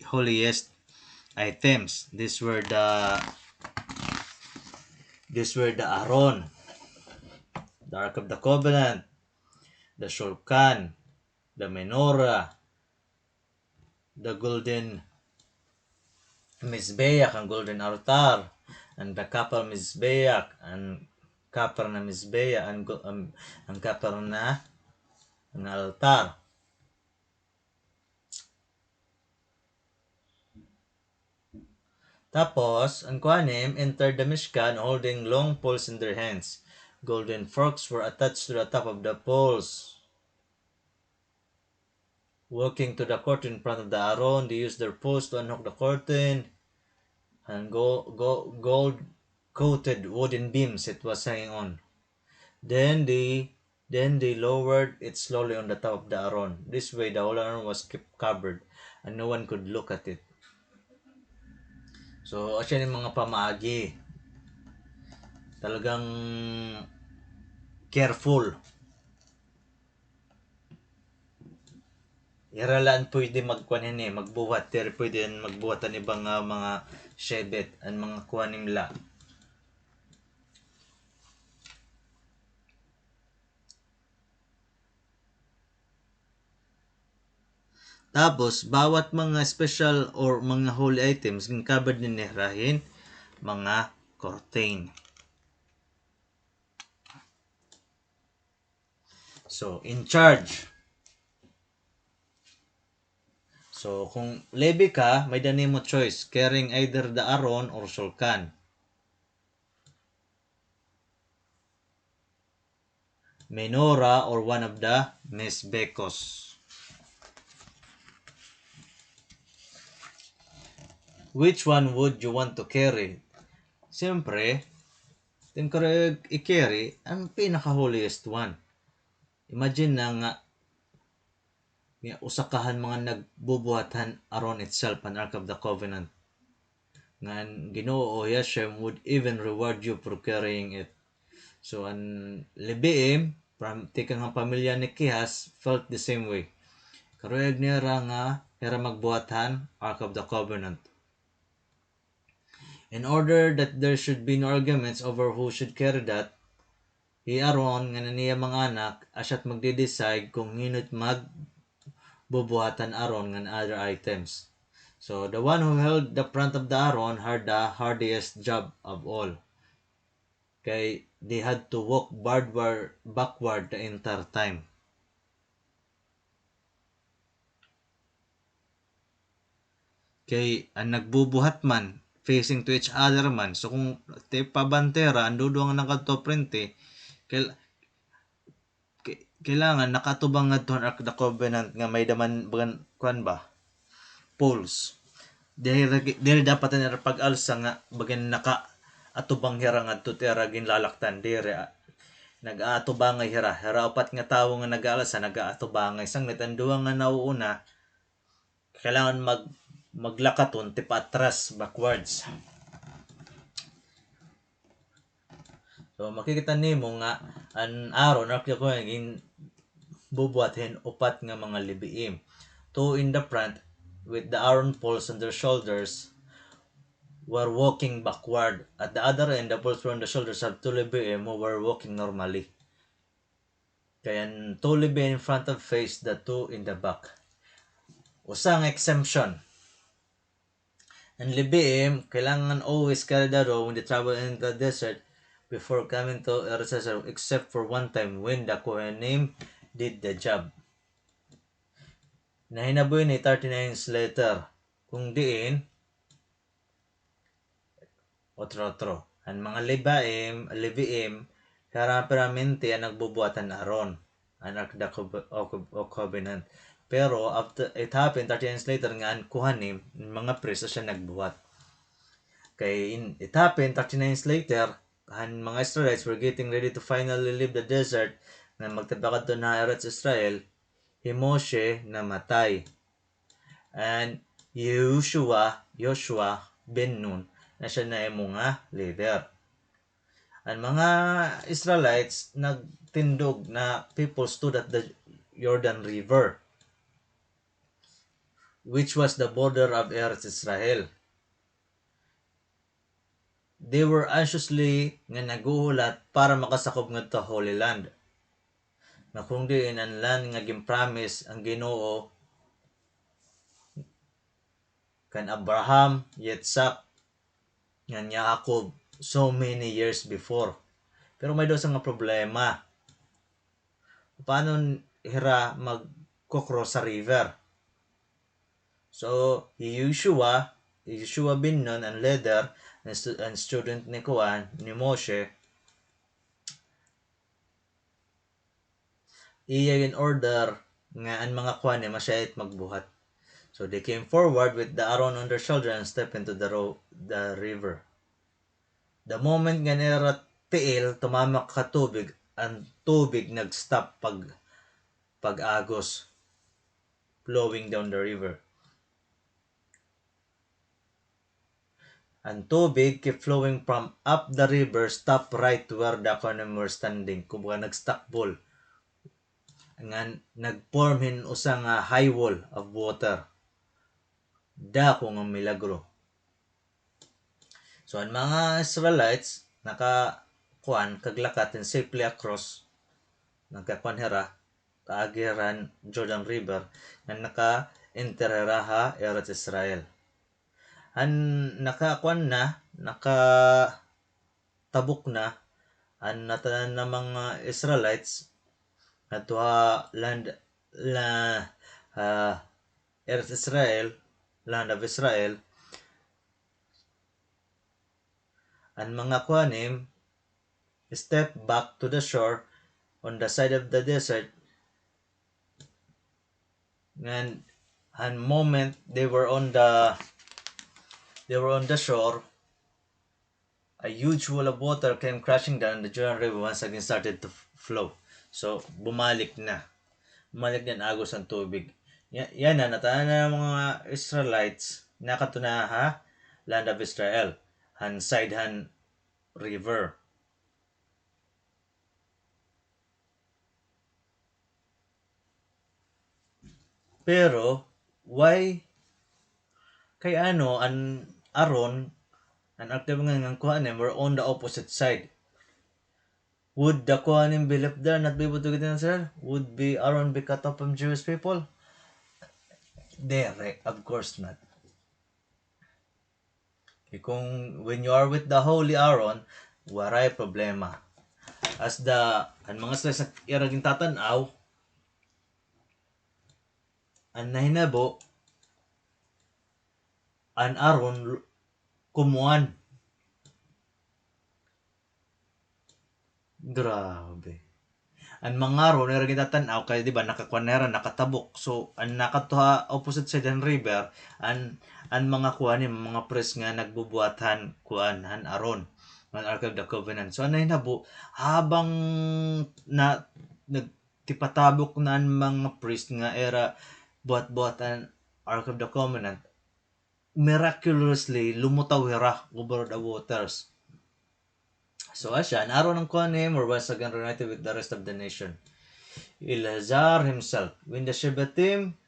holiest items. These were the Aaron, the Ark of the Covenant, the Shulchan, the menorah, the golden Mizbeach, ang golden altar, and the copper Mizbeach, and copper na Mizbeach, ang copper na ang altar. Tapos, ang kuanim entered the Mishkan holding long poles in their hands. Golden forks were attached to the top of the poles. Walking to the court in front of the Aaron, they used their poles to unhook the curtain, and gold-coated wooden beams it was hanging on. Then they lowered it slowly on the top of the Aaron. This way, the whole Aaron was kept covered, and no one could look at it. So, asya yung mga pamaagi. Talagang careful. Iralaan pwede magkuhanin magbuhat, pero pwede magbuhat ang ibang mga shebet, ang mga kuhanimla. Tapos, bawat mga special or mga holy items, ng covered ni Nehrahin, mga curtain. So, in charge. So, kung Levi ka, may dani mo choice, carrying either the Aaron or Sulkan. Menorah or one of the Mesbekos. Which one would you want to carry? Siyempre, yung i-carry, ang pinaka-holiest one. Imagine na nga, usakahan mga nagbubuhatan aron itself an Ark of the Covenant. Nga Ginoo Yashem would even reward you for carrying it. So, ang Lebiim, tikang ang pamilya ni Kihas, felt the same way. Karuyag niya nga, hera magbuhatan, Ark of the Covenant. In order that there should be no arguments over who should carry that, Aaron nga niya mga anak asyat magde-decide kung hinot magbubuhatan Aaron ng other items. So the one who held the front of the Aaron had the hardest job of all. Kay they had to walk backward the entire time. Kay ang nagbubuhat man facing to each other man. So kung te pabantera ando nga nakadto frente, kailangan nakatubang nga tuhan Ark the Covenant nga may daman kuan ba poles. Dahil dapat na pag-alsa nga bagan naka atubang hira nga tutera ginlalaktan dire nag-aatubangay hira upat nga tawo nga nag-aalsa nag-aatubangay sanglit ang duwa nga nauuna kailangan maglakaton ti patras backwards. So makikita nimo nga an Aaron Ark ko gin bubuhatin upat nga mga libiim. Two in the front with the Aaron poles on their shoulders were walking backward. At the other end, the poles on the shoulders of two libiim who were walking normally. Kaya two libiim in front of face, the two in the back. Usang exemption. Ang libiim, kailangan always carry the row when they travel in the desert before coming to Eretz Yisrael, except for one time when the Kohanim did the job. Nahinaboy ni 39 years later, kung diin, otro. Ang mga Leviim, peramente ang nagbubuhatan Aaron, ang Ark of Covenant. Pero after it happened 30 years later nga ang kuhanim, mga priest siya nagbuhat. It happened 39 years later, ang mga Israelites were getting ready to finally leave the desert na magtabakad to na Eretz Israel, Moshe namatay. And Joshua ben Nun na siya na mga leader. Ang mga Israelites nagtindog na people stood at the Jordan River, which was the border of Eretz Israel. They were anxiously nga naguhulat para makasakop nga to Holy Land. Na kung diin ang land nga gimpromise ang Ginoo kan Abraham, Yitzhak, nga Jacob so many years before. Pero may daw nga problema. Paano hira mag-cross sa river? So, Joshua bin Nun, ang leader, and student ni Moshe, iya in order nga ang mga kuan ni masyait magbuhat. So they came forward with the Aaron on their shoulder and stepped into the river. The moment nga nira tiil, tumamak ka tubig, ang tubig nag-stop pag-agos, flowing down the river. Ang tubig keep flowing from up the river, stop right where the Kohanim were standing. Kumbaga nag-stock ball. nga nagform hin usa nga high wall of water. Dako nga milagro. So ang mga Israelites nakakuan kaglakat and safely across nagkakuan kaagiran Jordan River nga naka-enter ha Eretz Israel. An nakakuan na nakatabok na ang natanan ng mga Israelites ngadto land Eretz Israel, land of Israel. Ang mga kuanim step back to the shore on the side of the desert, and moment they were on the shore, a huge wall of water came crashing down. The Jordan River once again started to flow. So bumalik na agos ang tubig. Yan na natanan na mga Israelites nakatuna land of Israel han side han river. Pero why kay ano an Aaron an active nga kuhanim were on the opposite side? Would the Kohanim be left there, not be able to get in Israel? Would be Aaron be cut off from Jewish people? Of course not. Kung when you are with the holy Aaron, waray problema. As ang mga sila sa iraging tatanaw, ang nahinabo, ang Aaron kumuan. Grabe. Ang mga Aaron iraging tatanaw, kaya diba nakakuanera, nakatabok. So, ang nakatuha opposite side ng river, ang mga kuanim, mga priests nga nagbubuhatan han Aaron ng Ark of the Covenant. So, ano hinabo, habang nagtipatabok na ang mga priest nga era buhat-buhat ang Ark of the Covenant, miraculously lumutaw over the waters. So asya, an Aaron ng Kohanim were once again reunited with the rest of the nation. Eleazar himself, when the Shebatim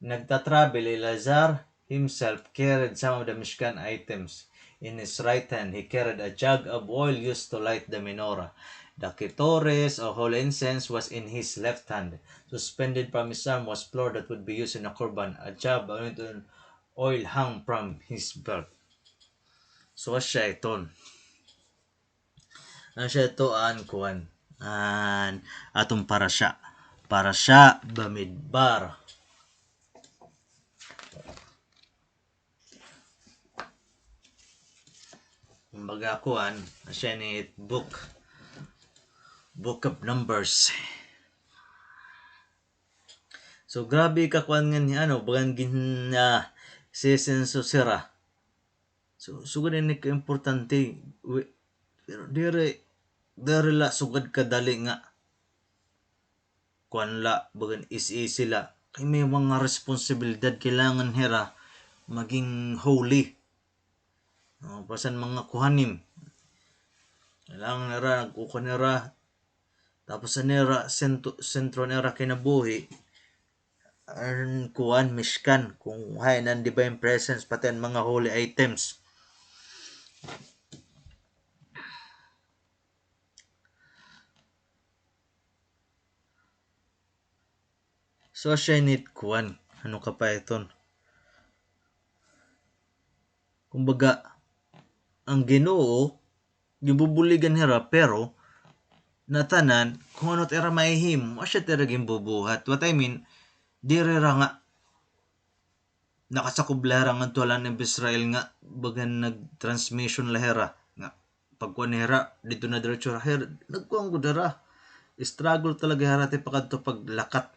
nagtatravel, Eleazar himself carried some of the Mishkan items. In his right hand, he carried a jug of oil used to light the menorah. The ketores or holy incense was in his left hand. Suspended from his arm was flour that would be used in a korban. A jug of oil hung from his belt. So asya iton. Siya ito kuan atong parasya Bamidbar. Kumbaga kuan siya ni book of Numbers. So grabe ka kuan nga ni bagan gin sesenso sira. So sugod ni ka importante pero dire la sugad kadali nga kuan la bagan sila kay may mga responsibilidad kailangan maging holy. Pasan mga kuhanim kailangan nagkukuha tapos sentro nera kinabuhi ang kuan Mishkan kung hay ng divine presence pati ang mga holy items. So siya need kuan ka pa iton, kumbaga ang Ginoo gibubuligan pero natanan kung ano't era maihim siya teraging bubuhat. What I mean, dire ra nga nakasakob lahera nga tuwalan ng Israel nga bagan nag-transmission lahera nga pagkuan hera dito na diretso lahera nagkuang gudara struggle talaga harate pakadto paglakat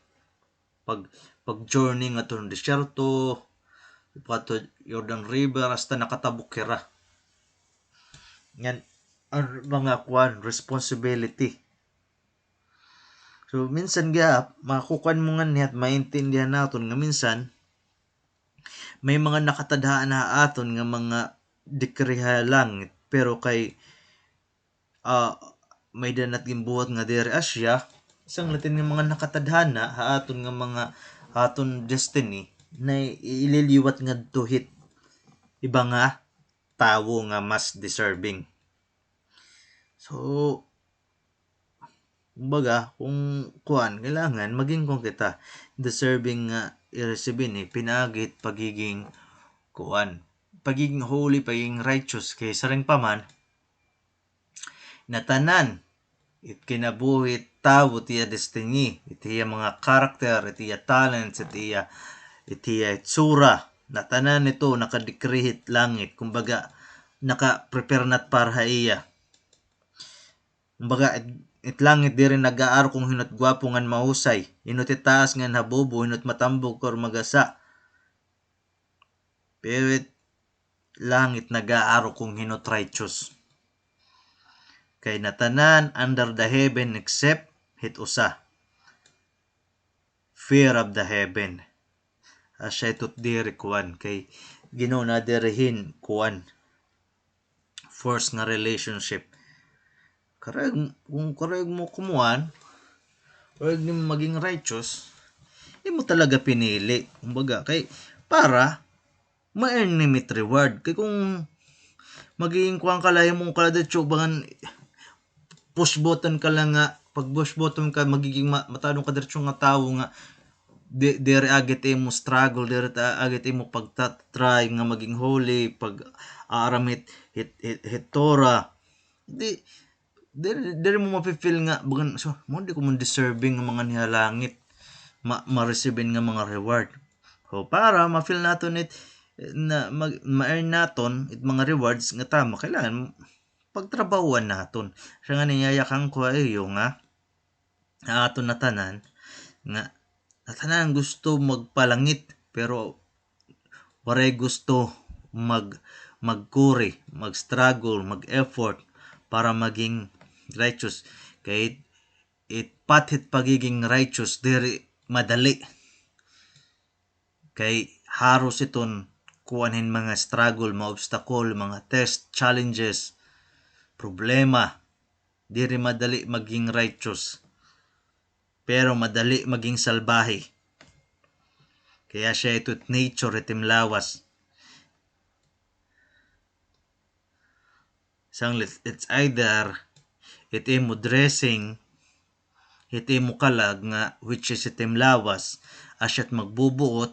pag journey nga to ng disyerto pato Jordan River hasta nakatabok hera. Yan ang mga kuan responsibility. So minsan makukuan mo nga niya at maintindihan naton nga minsan may mga nakatadhaan na aton nga mga dekreha lang pero kay may danat gimbuhat nga diri Asya isang latin nga mga nakatadhana haaton nga mga haton destiny na ililiwat nga tuhit iba nga tawo nga mas deserving. So, kumbaga, kung kuan, kailangan maging kung kita deserving nga i-receive ni pinagit pagiging kuan, pagiging holy, pagiging righteous kay sareng paman natanan it kinabuhi tawo tiya destiny, itiya mga karakter, itiya talents, itiya itsura, natanan nito nakadekrihit langit, kumbaga naka-prepare nat para iya. Kumbaga it langit diri nag-aaro kung hinot gwapo ngan mahusay, hinot itaas ngan habobo, hinot matambog kor magasa. Pero langit nag-aaro kung hinot righteous. Kay natanan under the heaven except hit usa, fear of the heaven. Asya itot diri kuan kay Ginoo na dirihin kuan force nga relationship. Kung kareg mo kumuan, kareg mo maging righteous, mo talaga pinili. Kumbaga kay para ma-earn limit reward. Kay kung magiging kuan ka lang mong kaladetsyo bangan push button ka lang nga, pag push button ka magiging matadong ka diretsyo nga tawo nga dere agit mo struggle, dere agit mo pagtatry nga maging holy, pag aaramit hit Torah, dere mo mapifeel nga bagan so mo di ko man deserving ng mga nihalangit ma-receive nga mga reward. So para ma-feel naton it na ma-earn naton it mga rewards nga tama, kailangan pagtrabahuan naton. Siya nga niyayakang ko ayo nga aton na tanan nga natanan gusto magpalangit pero waray gusto magkuri, mag-struggle, mag-effort para maging righteous. Kay pathit pagiging righteous diri madali. Kay haros iton kuanhin mga struggle, mga obstacle, mga test, challenges, problema. Diri madali maging righteous. Pero madali maging salbahe. Kaya siya ito't nature itim lawas. It's either iti mo dressing, iti mo kalag nga which is itim lawas, asyat magbubuot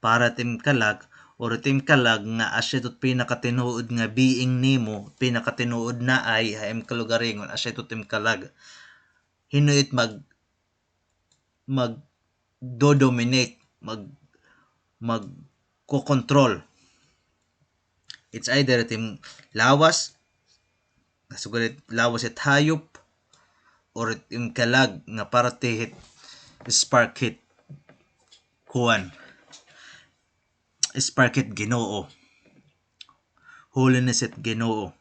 para itim kalag, or itim kalag nga asyat ito't pinakatinuod nga being nimo, pinakatinuod na ay haim kalugaringon, asyat ito't itim kalag. Hinuit do-dominate, ko-control. It's either itim lawas, nasugalit lawas it hayop, or itim kalag nga para tihit spark hit kuan. Spark it Ginoo. Holiness it Ginoo.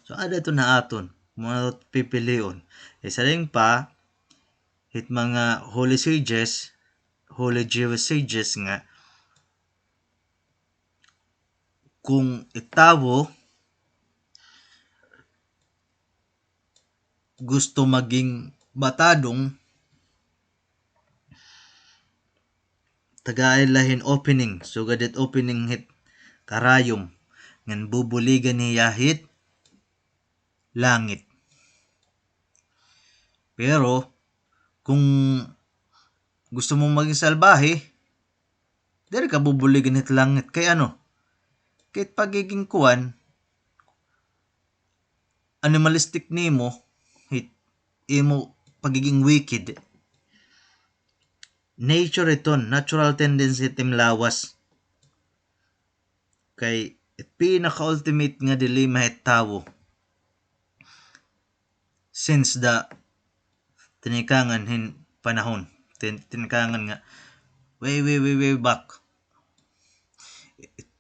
So ada ito na aton mga pipilion. Isa rin pa hit mga holy sages, holy Jewish sages nga kung itawo gusto maging batadong tagaay lahin opening, so gadit opening hit karayom ngan bubuligan niya hit langit. Pero kung gusto mong maging salbahe, dere ka bubuligan hit langit. Kay ano? Kay pagiging kuwan, animalistic nimo, hit imo pagiging wicked. Nature iton, natural tendency itim lawas. Kay pinaka-ultimate nga dilema hit tawo. Since the tinikangan panahon, tinikangan nga way back,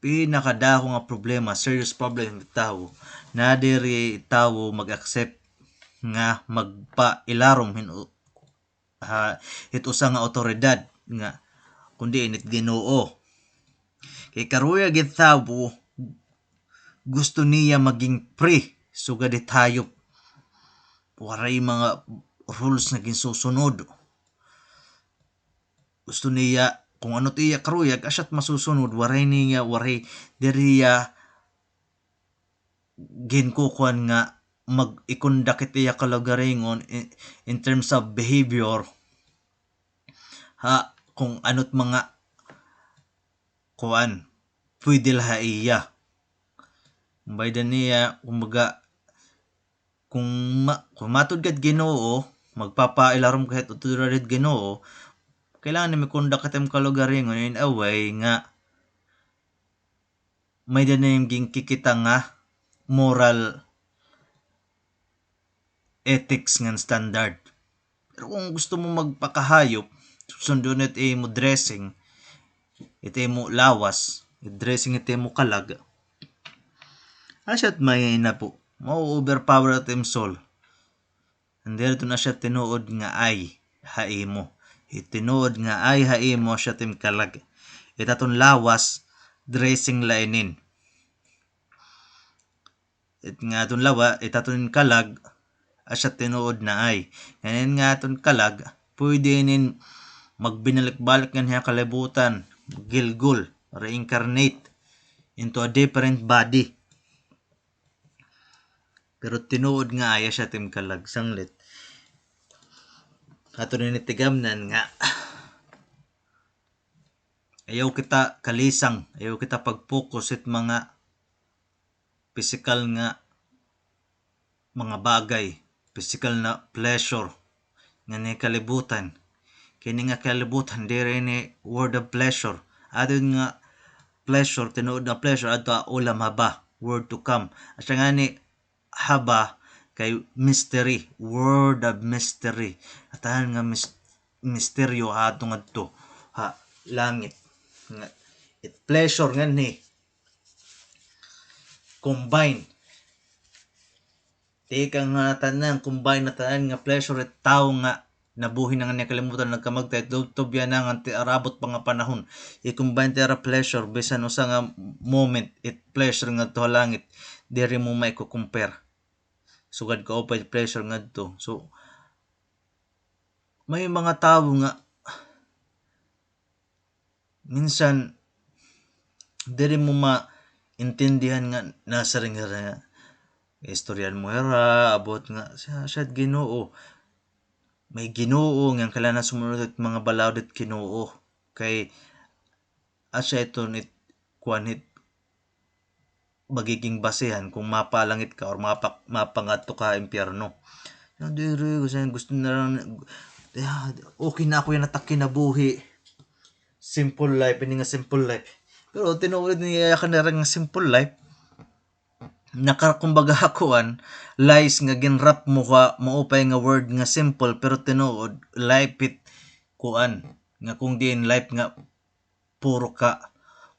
pinakadaho nga problema, serious problem ng tawo, na diri tawo mag-accept nga magpa-ilarom hit usa nga otoridad nga kundi init Ginoo. Kay karuya gid tawo gusto niya maging free, sugad it hayop waray mga rules na ginsusunod. Gusto niya kung ano tiya karuyag asyat masusunod, waray deriya ginkukuan nga mag-ikundak itiya kalagaringon in terms of behavior, kung ano't mga kuan pwede laha iya. Baydan niya, kumbaga, kung matod kat Ginoo, magpapailarom kahit uturadit Ginoo, kailangan na may kundak katem kalagaringon in a way nga may na yung kikita nga moral ethics nga standard. Pero kung gusto mo magpakahayop, sundon it mo dressing, ito mo lawas, dressing ito mo kalag, asyat may na po, mau-overpower at soul. And dito na siya tinuod nga ay haimo. Itinuod nga ay haimo siya tim kalag. Itaton lawas, dressing lainin. It nga aton lawa, itaton kalag, asya tinuod na ay. Ngayon nga aton kalag, pwede nin magbinalik-balik nga niya kalibutan, gilgul, reincarnate into a different body. Pero tinuod nga ay asya tim kalag sanglit. Ato rin itigamnan nga ayaw kita kalisang, ayaw kita pag-focus it mga physical nga mga bagay, physical na pleasure nga ni kalibutan. Kini nga kalibutan dire ni word of pleasure. Adun nga pleasure, tinuod na pleasure ato ulam haba, word to come. At nga ni haba kay mystery, word of mystery. Atahan nga misteryo ato nga to langit nga it pleasure nga ni combine tika nga tanan combine na tanan nga pleasure at tao nga nabuhi na nga niya kalimutan nagkamagtay tubya na nga arabot pa nga panahon i-combine tera pleasure bisan usa nga moment it pleasure nga to langit diri mo may compare sugad ka upay pleasure nga to. So may mga tao nga minsan diri mo maintindihan nga nasa ring nga istoryan mo era about nga siya Ginoo. May Ginoo nga kailangan sumunod at mga balawd at Ginoo kay asya ito nit kuanit magiging basehan kung mapalangit ka or mapangadto ka impyerno. Diri gusto na lang okay na ako yung natakinabuhi. Simple life, ini nga simple life. Pero tinuod niya ka na rin nga simple life. Kumbaga hakuan, lies nga ginrap mo ka, maupay nga word nga simple, pero tinuod, life it, kuan, nga kung diin life nga, puro ka,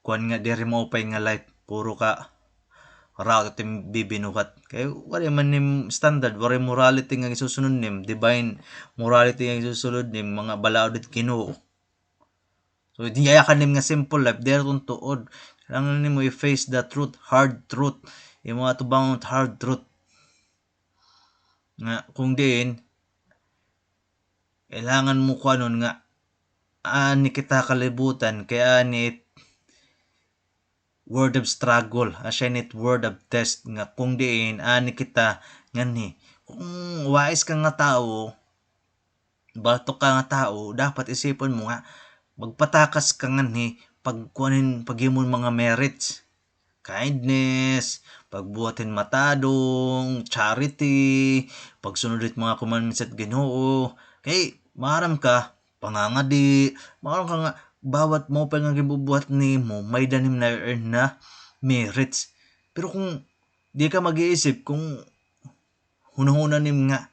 kuan nga diri maupay nga life, puro ka, raw ito bibinuhat. Kaya wala man nim standard, wala morality nga isusunod nim, divine morality nga isusunod nim, mga balaod at Ginoo. So, di ayakan nim nga simple life, dere itong tuod. Kailangan nimo i-face the truth, hard truth. Yung mga tubang hard truth. Nga, kung diin, kailangan mo ko anon nga, ani kita kalibutan, kaya ani word of struggle, asya nit word of test, nga kung diin, ani kita, nga ni, kung wais ka nga tao, batok ka nga tao, dapat isipon mo nga, magpatakas ka nga ni, paghimon mga merits, kindness, pagbuhatin matadong, charity, pagsunodit mga commandments at Ginoo, kay maram ka, pangangadi, maram ka nga, bawat mo pa nga gibubuhat ni mo, may danim na earn na merits. Pero kung di ka mag-iisip, kung hunahuna nim nga,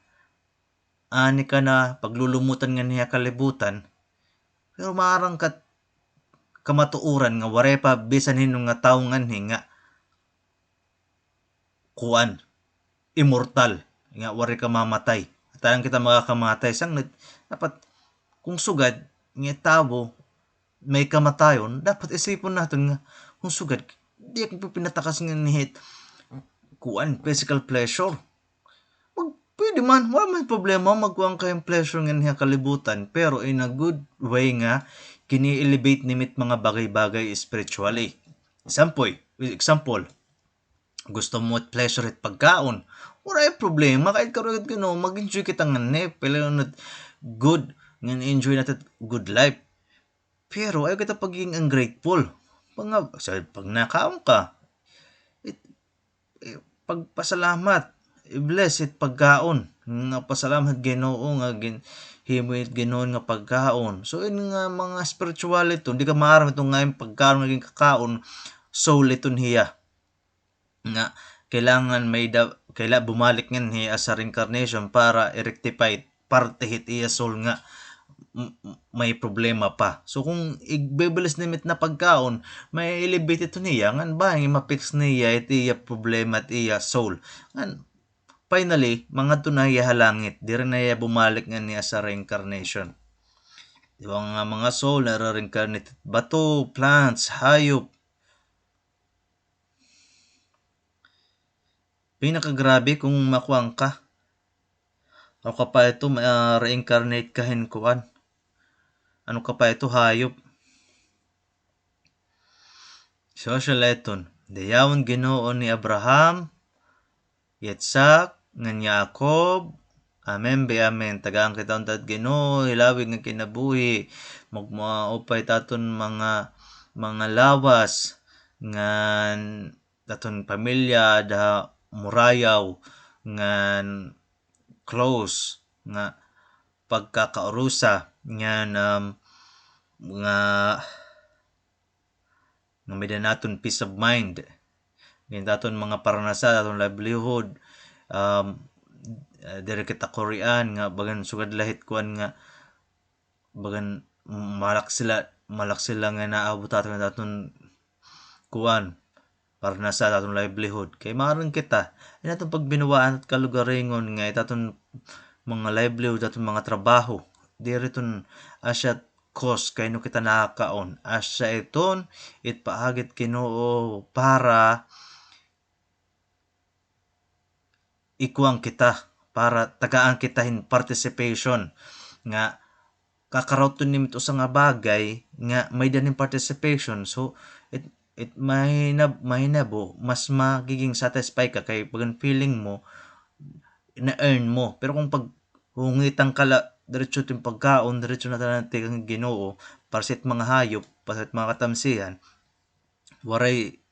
ani ka na, paglulumutan nga niya kalibutan, pero marang ka kamatuuran nga ware pa bisan hinong nga tawo nga kuan immortal nga ware ka mamatay tanan kita makakamatay sang dapat kung sugad nga tawo may kamatayon dapat isipon naton nga kung sugad di ako pinatakas nga nihit kuan physical pleasure pwede man, wala man problema magkuang kayong pleasure nga niya kalibutan, pero in a good way nga kini-elevate nimit mga bagay-bagay spiritually. Example, gusto mo at pleasure at pagkaon, wala problema kahit karugad ka no, mag-enjoy kita nga ne, pero good nga enjoy natin good life. Pero ayaw kita pagiging ungrateful. Pag nakaon ka, pagpasalamat, i-bless it pagkaon. Nga pasalamat Ginoo nga himit Ginoo nga pagkaon. So in nga mga spiritual ito, hindi ka maaram ito nga yung pagkaon naging kakaon, soul ito niya. Nga kailangan kaila bumalik nga niya sa reincarnation para i-rectify parte hit iya soul nga may problema pa. So kung igbibilis nimit na pagkaon, may elevate ito niya, ngan ba yung mapix niya iti iya problema at iya soul. Ngan finally, mga tunay halangit, di rin na iya bumalik nga niya sa reincarnation. Di ba nga mga soul na reincarnated, bato, plants, hayop. Pinakagrabe kung makuang ka. O ka pa ito, reincarnate kahin kuan. Ano ka pa ito, hayop. Social eton, dayawon Ginoo ni Abraham, Yitzhak, ngan Yakob, amen be amen. Tagaan kita untad Ginoo, hilawig nga kinabuhi, magmaupay taton mga lawas, ngan taton pamilya, da murayaw, ngan close, nga pagkakaurusa, ngan nga may naton peace of mind, ngayon daton mga paranasa, daton livelihood, dire kita Korean nga bagan sugad lahit kuan nga bagan malak sila nga naabot daton kuan paranasa daton livelihood kay maron kita daton pag binuwaan at kalugaringon nga daton mga livelihood daton mga trabaho dire ton asya cause kay no kita nakakaon asya iton itpaagit Ginoo para ikuang kita, para tagaan kita in participation nga kakaroton nimit usa nga bagay nga may daning participation, so it mahinabo mas magiging satisfy ka kay pag feeling mo na earn mo. Pero kung pag hungitan ka diretso ting pagkaon, diretso na tanan kang Ginoo para sa mga hayop, para sa mga katamsihan, waray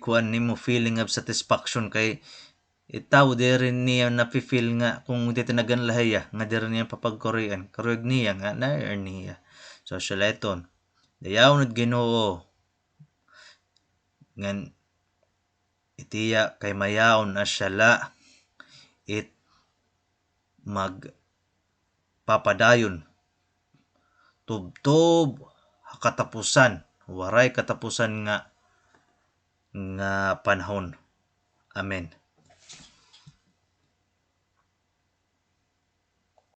kuan nimo feeling of satisfaction kay itaw di rin niya napi-feel nga kung di tinagan lahaya nga di rin niya papagkorean karuyag niya nga na-earn niya. So siya leton dayaw nad Ginoo ngan itiya kay mayaon na siya la it magpapadayon tubtob katapusan, waray katapusan nga panahon. Amen.